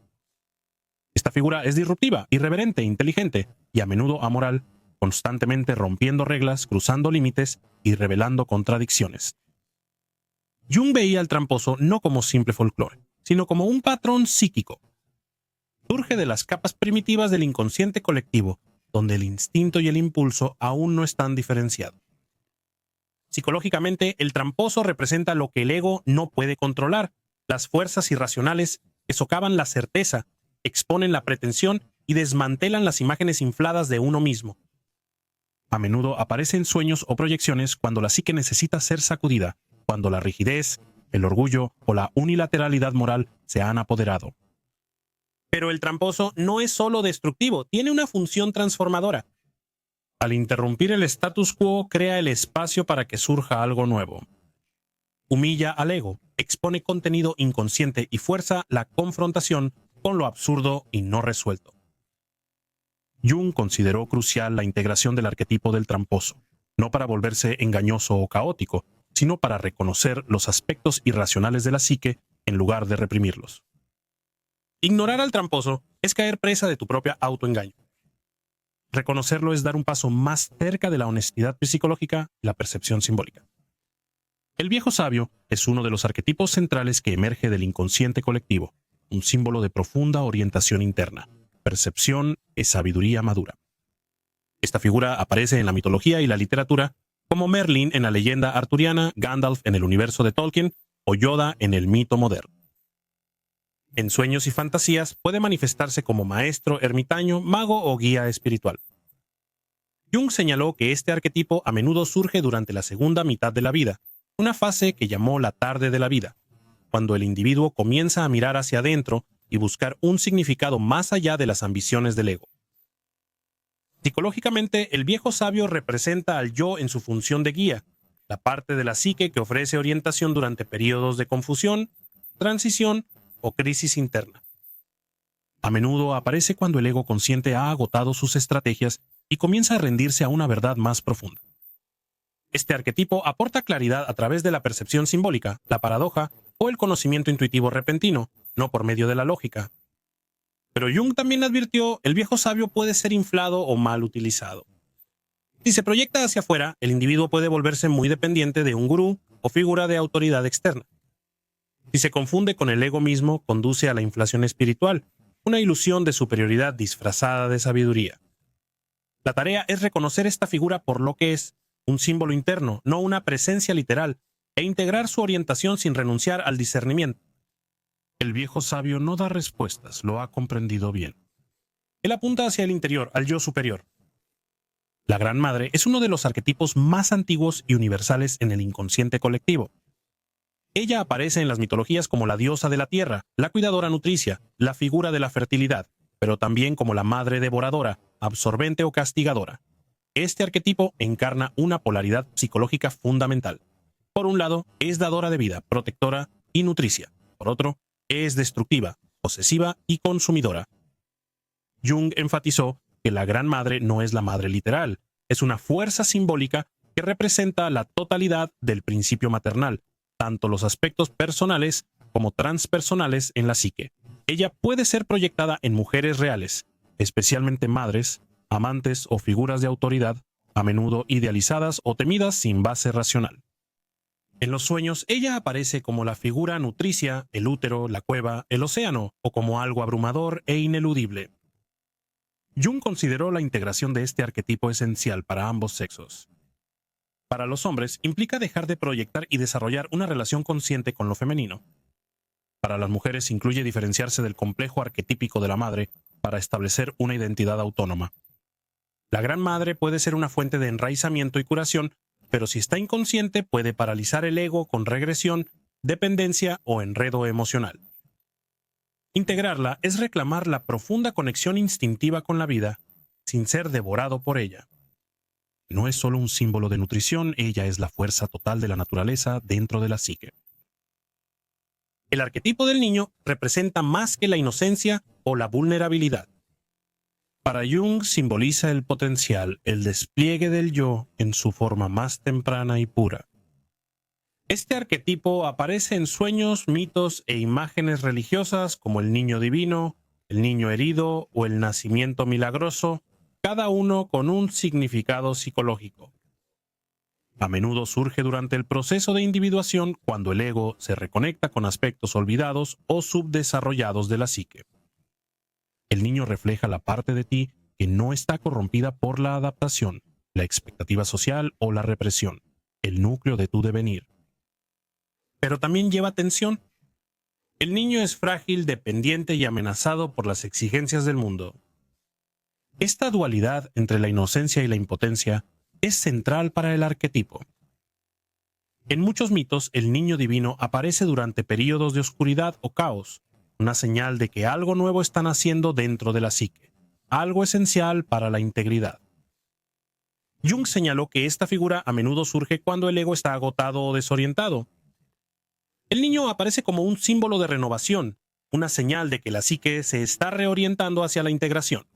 Esta figura es disruptiva, irreverente, inteligente y a menudo amoral, constantemente rompiendo reglas, cruzando límites y revelando contradicciones. Jung veía al tramposo no como simple folclore, sino como un patrón psíquico. Surge de las capas primitivas del inconsciente colectivo, donde el instinto y el impulso aún no están diferenciados. Psicológicamente, el tramposo representa lo que el ego no puede controlar, las fuerzas irracionales que socavan la certeza, exponen la pretensión y desmantelan las imágenes infladas de uno mismo. A menudo aparece en sueños o proyecciones cuando la psique necesita ser sacudida, cuando la rigidez, el orgullo o la unilateralidad moral se han apoderado. Pero el tramposo no es solo destructivo, tiene una función transformadora. Al interrumpir el status quo, crea el espacio para que surja algo nuevo. Humilla al ego, expone contenido inconsciente y fuerza la confrontación con lo absurdo y no resuelto. Jung consideró crucial la integración del arquetipo del tramposo, no para volverse engañoso o caótico, sino para reconocer los aspectos irracionales de la psique en lugar de reprimirlos. Ignorar al tramposo es caer presa de tu propia autoengaño. Reconocerlo es dar un paso más cerca de la honestidad psicológica y la percepción simbólica. El viejo sabio es uno de los arquetipos centrales que emerge del inconsciente colectivo, un símbolo de profunda orientación interna, percepción y sabiduría madura. Esta figura aparece en la mitología y la literatura como Merlín en la leyenda arturiana, Gandalf en el universo de Tolkien o Yoda en el mito moderno. En sueños y fantasías puede manifestarse como maestro, ermitaño, mago o guía espiritual. Jung señaló que este arquetipo a menudo surge durante la segunda mitad de la vida, una fase que llamó la tarde de la vida, cuando el individuo comienza a mirar hacia adentro y buscar un significado más allá de las ambiciones del ego. Psicológicamente, el viejo sabio representa al yo en su función de guía, la parte de la psique que ofrece orientación durante periodos de confusión, transición o crisis interna. A menudo aparece cuando el ego consciente ha agotado sus estrategias y comienza a rendirse a una verdad más profunda. Este arquetipo aporta claridad a través de la percepción simbólica, la paradoja o el conocimiento intuitivo repentino, no por medio de la lógica. Pero Jung también advirtió, el viejo sabio puede ser inflado o mal utilizado. Si se proyecta hacia afuera, el individuo puede volverse muy dependiente de un gurú o figura de autoridad externa. Si se confunde con el ego mismo, conduce a la inflación espiritual, una ilusión de superioridad disfrazada de sabiduría. La tarea es reconocer esta figura por lo que es, un símbolo interno, no una presencia literal, e integrar su orientación sin renunciar al discernimiento. El viejo sabio no da respuestas, lo ha comprendido bien. Él apunta hacia el interior, al yo superior. La Gran Madre es uno de los arquetipos más antiguos y universales en el inconsciente colectivo. Ella aparece en las mitologías como la diosa de la tierra, la cuidadora nutricia, la figura de la fertilidad, pero también como la madre devoradora, absorbente o castigadora. Este arquetipo encarna una polaridad psicológica fundamental. Por un lado, es dadora de vida, protectora y nutricia. Por otro, es destructiva, posesiva y consumidora. Jung enfatizó que la Gran Madre no es la madre literal, es una fuerza simbólica que representa la totalidad del principio maternal, tanto los aspectos personales como transpersonales en la psique. Ella puede ser proyectada en mujeres reales, especialmente madres, amantes o figuras de autoridad, a menudo idealizadas o temidas sin base racional. En los sueños, ella aparece como la figura nutricia, el útero, la cueva, el océano, o como algo abrumador e ineludible. Jung consideró la integración de este arquetipo esencial para ambos sexos. Para los hombres, implica dejar de proyectar y desarrollar una relación consciente con lo femenino. Para las mujeres incluye diferenciarse del complejo arquetípico de la madre para establecer una identidad autónoma. La Gran Madre puede ser una fuente de enraizamiento y curación, pero si está inconsciente puede paralizar el ego con regresión, dependencia o enredo emocional. Integrarla es reclamar la profunda conexión instintiva con la vida, sin ser devorado por ella. No es solo un símbolo de nutrición, ella es la fuerza total de la naturaleza dentro de la psique. El arquetipo del niño representa más que la inocencia o la vulnerabilidad. Para Jung simboliza el potencial, el despliegue del yo en su forma más temprana y pura. Este arquetipo aparece en sueños, mitos e imágenes religiosas como el niño divino, el niño herido o el nacimiento milagroso, cada uno con un significado psicológico. A menudo surge durante el proceso de individuación cuando el ego se reconecta con aspectos olvidados o subdesarrollados de la psique. El niño refleja la parte de ti que no está corrompida por la adaptación, la expectativa social o la represión, el núcleo de tu devenir. Pero también lleva tensión. El niño es frágil, dependiente y amenazado por las exigencias del mundo. Esta dualidad entre la inocencia y la impotencia es central para el arquetipo. En muchos mitos, el niño divino aparece durante períodos de oscuridad o caos, una señal de que algo nuevo está naciendo dentro de la psique, algo esencial para la integridad. Jung señaló que esta figura a menudo surge cuando el ego está agotado o desorientado. El niño aparece como un símbolo de renovación, una señal de que la psique se está reorientando hacia la integración.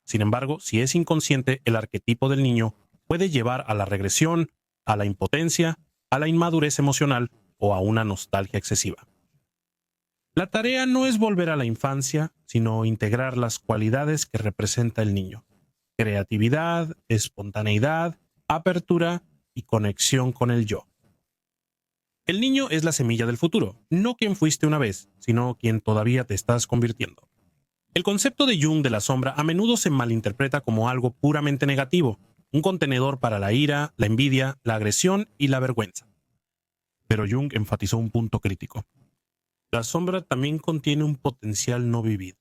Sin embargo, si es inconsciente, el arquetipo del niño puede llevar a la regresión, a la impotencia, a la inmadurez emocional o a una nostalgia excesiva. La tarea no es volver a la infancia, sino integrar las cualidades que representa el niño: creatividad, espontaneidad, apertura y conexión con el yo. El niño es la semilla del futuro, no quien fuiste una vez, sino quien todavía te estás convirtiendo. El concepto de Jung de la sombra a menudo se malinterpreta como algo puramente negativo, un contenedor para la ira, la envidia, la agresión y la vergüenza. Pero Jung enfatizó un punto crítico. La sombra también contiene un potencial no vivido.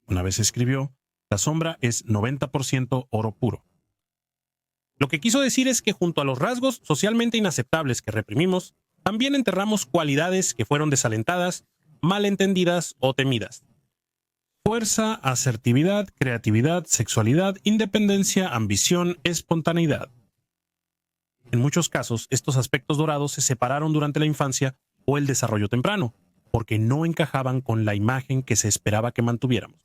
Una vez escribió, la sombra es 90% oro puro. Lo que quiso decir es que junto a los rasgos socialmente inaceptables que reprimimos, también enterramos cualidades que fueron desalentadas, malentendidas o temidas. Fuerza, asertividad, creatividad, sexualidad, independencia, ambición, espontaneidad. En muchos casos, estos aspectos dorados se separaron durante la infancia o el desarrollo temprano, porque no encajaban con la imagen que se esperaba que mantuviéramos.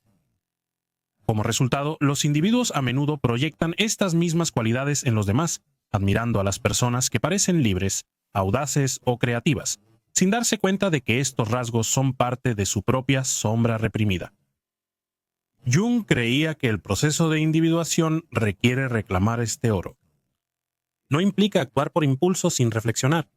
Como resultado, los individuos a menudo proyectan estas mismas cualidades en los demás, admirando a las personas que parecen libres, audaces o creativas, sin darse cuenta de que estos rasgos son parte de su propia sombra reprimida. Jung creía que el proceso de individuación requiere reclamar este oro. No implica actuar por impulso sin reflexionar.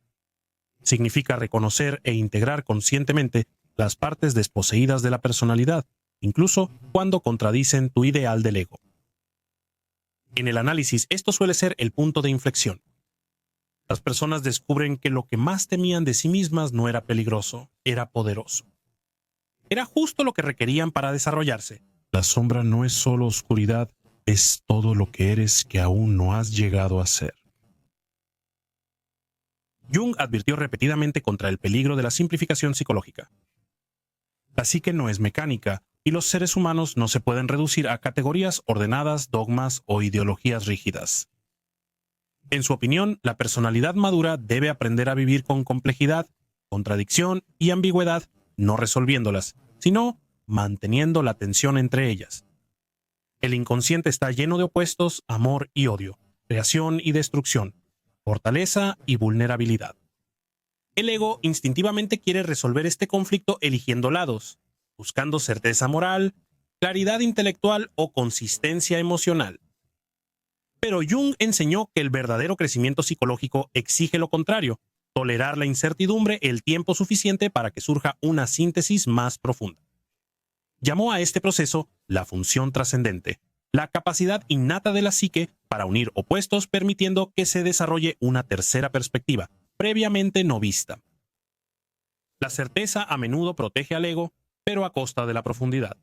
Significa reconocer e integrar conscientemente las partes desposeídas de la personalidad, incluso cuando contradicen tu ideal del ego. En el análisis, esto suele ser el punto de inflexión. Las personas descubren que lo que más temían de sí mismas no era peligroso, era poderoso. Era justo lo que requerían para desarrollarse. La sombra no es solo oscuridad, es todo lo que eres que aún no has llegado a ser. Jung advirtió repetidamente contra el peligro de la simplificación psicológica. La psique no es mecánica, y los seres humanos no se pueden reducir a categorías ordenadas, dogmas o ideologías rígidas. En su opinión, la personalidad madura debe aprender a vivir con complejidad, contradicción y ambigüedad, no resolviéndolas, sino manteniendo la tensión entre ellas. El inconsciente está lleno de opuestos, amor y odio, creación y destrucción, fortaleza y vulnerabilidad. El ego instintivamente quiere resolver este conflicto eligiendo lados, buscando certeza moral, claridad intelectual o consistencia emocional. Pero Jung enseñó que el verdadero crecimiento psicológico exige lo contrario, tolerar la incertidumbre el tiempo suficiente para que surja una síntesis más profunda. Llamó a este proceso la función trascendente, la capacidad innata de la psique para unir opuestos permitiendo que se desarrolle una tercera perspectiva, previamente no vista. La certeza a menudo protege al ego, pero a costa de la profundidad.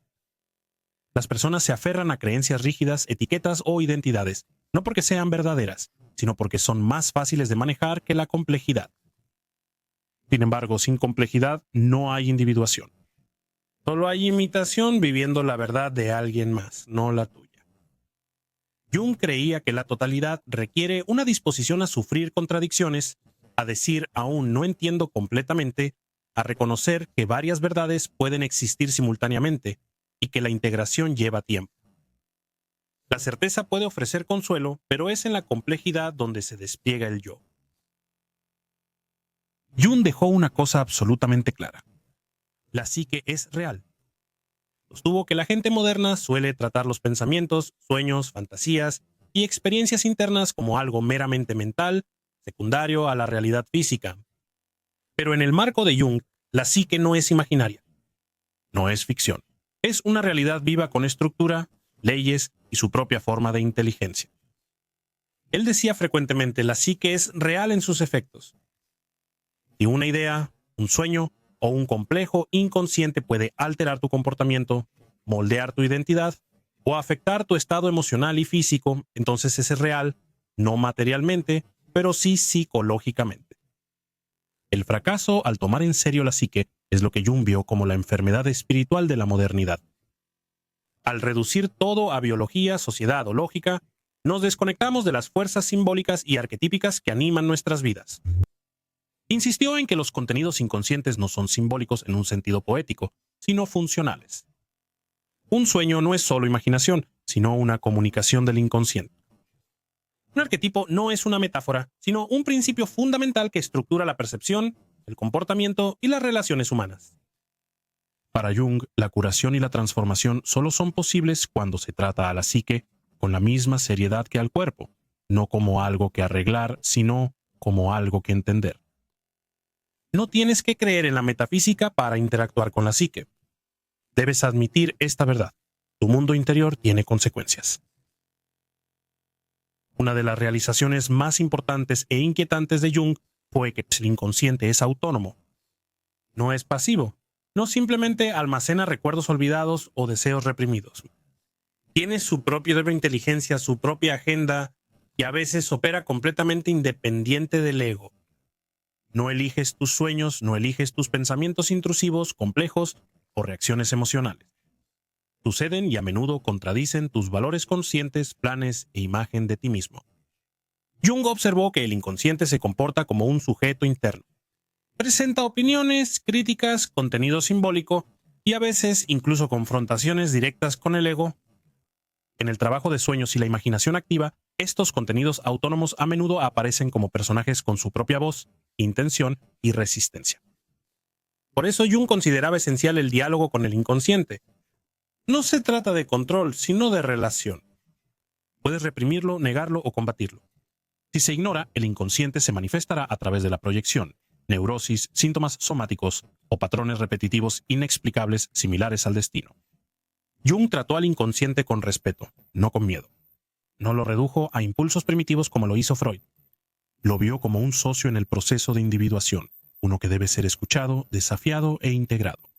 Las personas se aferran a creencias rígidas, etiquetas o identidades, no porque sean verdaderas, sino porque son más fáciles de manejar que la complejidad. Sin embargo, sin complejidad no hay individuación. Solo hay imitación viviendo la verdad de alguien más, no la tuya. Jung creía que la totalidad requiere una disposición a sufrir contradicciones, a decir aún no entiendo completamente, a reconocer que varias verdades pueden existir simultáneamente y que la integración lleva tiempo. La certeza puede ofrecer consuelo, pero es en la complejidad donde se despliega el yo. Jung dejó una cosa absolutamente clara. La psique es real. Sostuvo que la gente moderna suele tratar los pensamientos, sueños, fantasías y experiencias internas como algo meramente mental, secundario a la realidad física. Pero en el marco de Jung, la psique no es imaginaria. No es ficción. Es una realidad viva con estructura, leyes y su propia forma de inteligencia. Él decía frecuentemente, la psique es real en sus efectos. Si una idea, un sueño o un complejo inconsciente puede alterar tu comportamiento, moldear tu identidad o afectar tu estado emocional y físico, entonces ese es real, no materialmente, pero sí psicológicamente. El fracaso al tomar en serio la psique es lo que Jung vio como la enfermedad espiritual de la modernidad. Al reducir todo a biología, sociedad o lógica, nos desconectamos de las fuerzas simbólicas y arquetípicas que animan nuestras vidas. Insistió en que los contenidos inconscientes no son simbólicos en un sentido poético, sino funcionales. Un sueño no es solo imaginación, sino una comunicación del inconsciente. Un arquetipo no es una metáfora, sino un principio fundamental que estructura la percepción, el comportamiento y las relaciones humanas. Para Jung, la curación y la transformación solo son posibles cuando se trata a la psique con la misma seriedad que al cuerpo, no como algo que arreglar, sino como algo que entender. No tienes que creer en la metafísica para interactuar con la psique. Debes admitir esta verdad. Tu mundo interior tiene consecuencias. Una de las realizaciones más importantes e inquietantes de Jung fue que el inconsciente es autónomo. No es pasivo. No simplemente almacena recuerdos olvidados o deseos reprimidos. Tiene su propia inteligencia, su propia agenda y a veces opera completamente independiente del ego. No eliges tus sueños, no eliges tus pensamientos intrusivos, complejos o reacciones emocionales. Suceden y a menudo contradicen tus valores conscientes, planes e imagen de ti mismo. Jung observó que el inconsciente se comporta como un sujeto interno. Presenta opiniones, críticas, contenido simbólico y a veces incluso confrontaciones directas con el ego. En el trabajo de sueños y la imaginación activa, estos contenidos autónomos a menudo aparecen como personajes con su propia voz, intención y resistencia. Por eso Jung consideraba esencial el diálogo con el inconsciente. No se trata de control, sino de relación. Puedes reprimirlo, negarlo o combatirlo. Si se ignora, el inconsciente se manifestará a través de la proyección, neurosis, síntomas somáticos o patrones repetitivos inexplicables similares al destino. Jung trató al inconsciente con respeto, no con miedo. No lo redujo a impulsos primitivos como lo hizo Freud. Lo vio como un socio en el proceso de individuación, uno que debe ser escuchado, desafiado e integrado.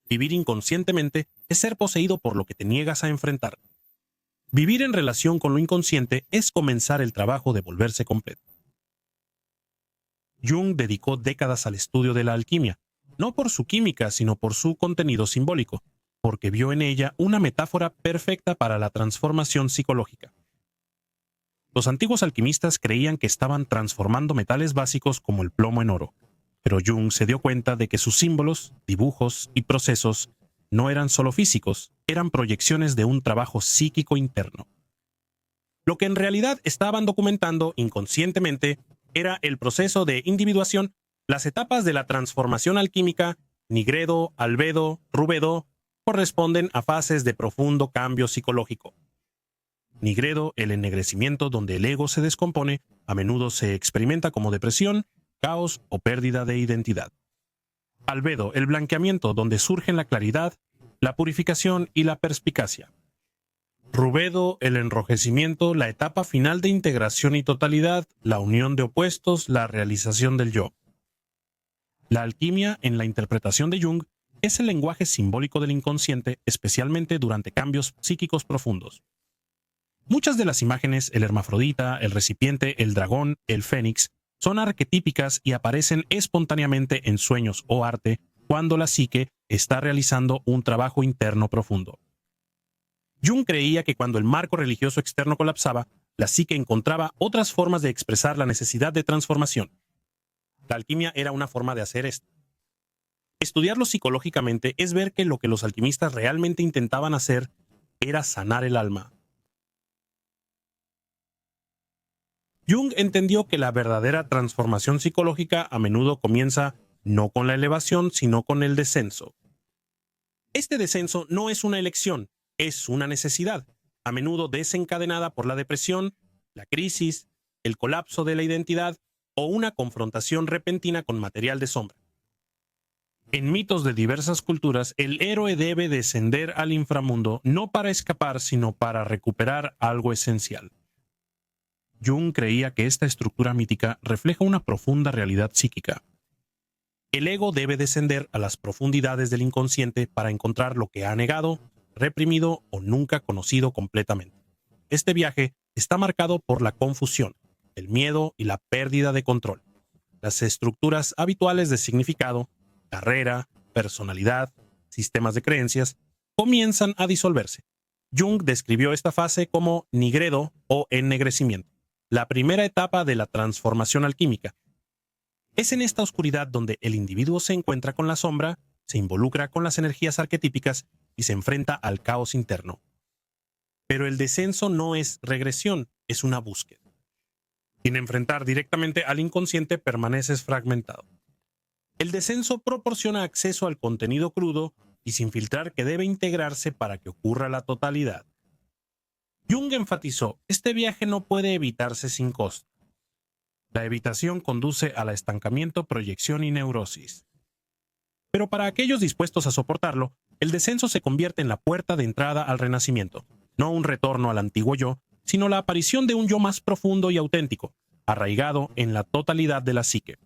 Vivir inconscientemente es ser poseído por lo que te niegas a enfrentar. Vivir en relación con lo inconsciente es comenzar el trabajo de volverse completo. Jung dedicó décadas al estudio de la alquimia, no por su química, sino por su contenido simbólico, porque vio en ella una metáfora perfecta para la transformación psicológica. Los antiguos alquimistas creían que estaban transformando metales básicos como el plomo en oro, pero Jung se dio cuenta de que sus símbolos, dibujos y procesos no eran solo físicos, eran proyecciones de un trabajo psíquico interno. Lo que en realidad estaban documentando inconscientemente era el proceso de individuación, las etapas de la transformación alquímica, nigredo, albedo, rubedo, corresponden a fases de profundo cambio psicológico. Nigredo, el ennegrecimiento donde el ego se descompone, a menudo se experimenta como depresión, caos o pérdida de identidad. Albedo, el blanqueamiento donde surgen la claridad, la purificación y la perspicacia. Rubedo, el enrojecimiento, la etapa final de integración y totalidad, la unión de opuestos, la realización del yo. La alquimia, en la interpretación de Jung, es el lenguaje simbólico del inconsciente, especialmente durante cambios psíquicos profundos. Muchas de las imágenes, el hermafrodita, el recipiente, el dragón, el fénix, son arquetípicas y aparecen espontáneamente en sueños o arte cuando la psique está realizando un trabajo interno profundo. Jung creía que cuando el marco religioso externo colapsaba, la psique encontraba otras formas de expresar la necesidad de transformación. La alquimia era una forma de hacer esto. Estudiarlo psicológicamente es ver que lo que los alquimistas realmente intentaban hacer era sanar el alma. Jung entendió que la verdadera transformación psicológica a menudo comienza no con la elevación, sino con el descenso. Este descenso no es una elección, es una necesidad, a menudo desencadenada por la depresión, la crisis, el colapso de la identidad o una confrontación repentina con material de sombra. En mitos de diversas culturas, el héroe debe descender al inframundo no para escapar, sino para recuperar algo esencial. Jung creía que esta estructura mítica refleja una profunda realidad psíquica. El ego debe descender a las profundidades del inconsciente para encontrar lo que ha negado, reprimido o nunca conocido completamente. Este viaje está marcado por la confusión, el miedo y la pérdida de control. Las estructuras habituales de significado, carrera, personalidad, sistemas de creencias, comienzan a disolverse. Jung describió esta fase como nigredo o ennegrecimiento, la primera etapa de la transformación alquímica. Es en esta oscuridad donde el individuo se encuentra con la sombra, se involucra con las energías arquetípicas y se enfrenta al caos interno. Pero el descenso no es regresión, es una búsqueda. Sin enfrentar directamente al inconsciente permaneces fragmentado. El descenso proporciona acceso al contenido crudo y sin filtrar que debe integrarse para que ocurra la totalidad. Jung enfatizó, este viaje no puede evitarse sin costo. La evitación conduce al estancamiento, proyección y neurosis. Pero para aquellos dispuestos a soportarlo, el descenso se convierte en la puerta de entrada al renacimiento, no un retorno al antiguo yo, sino la aparición de un yo más profundo y auténtico, arraigado en la totalidad de la psique.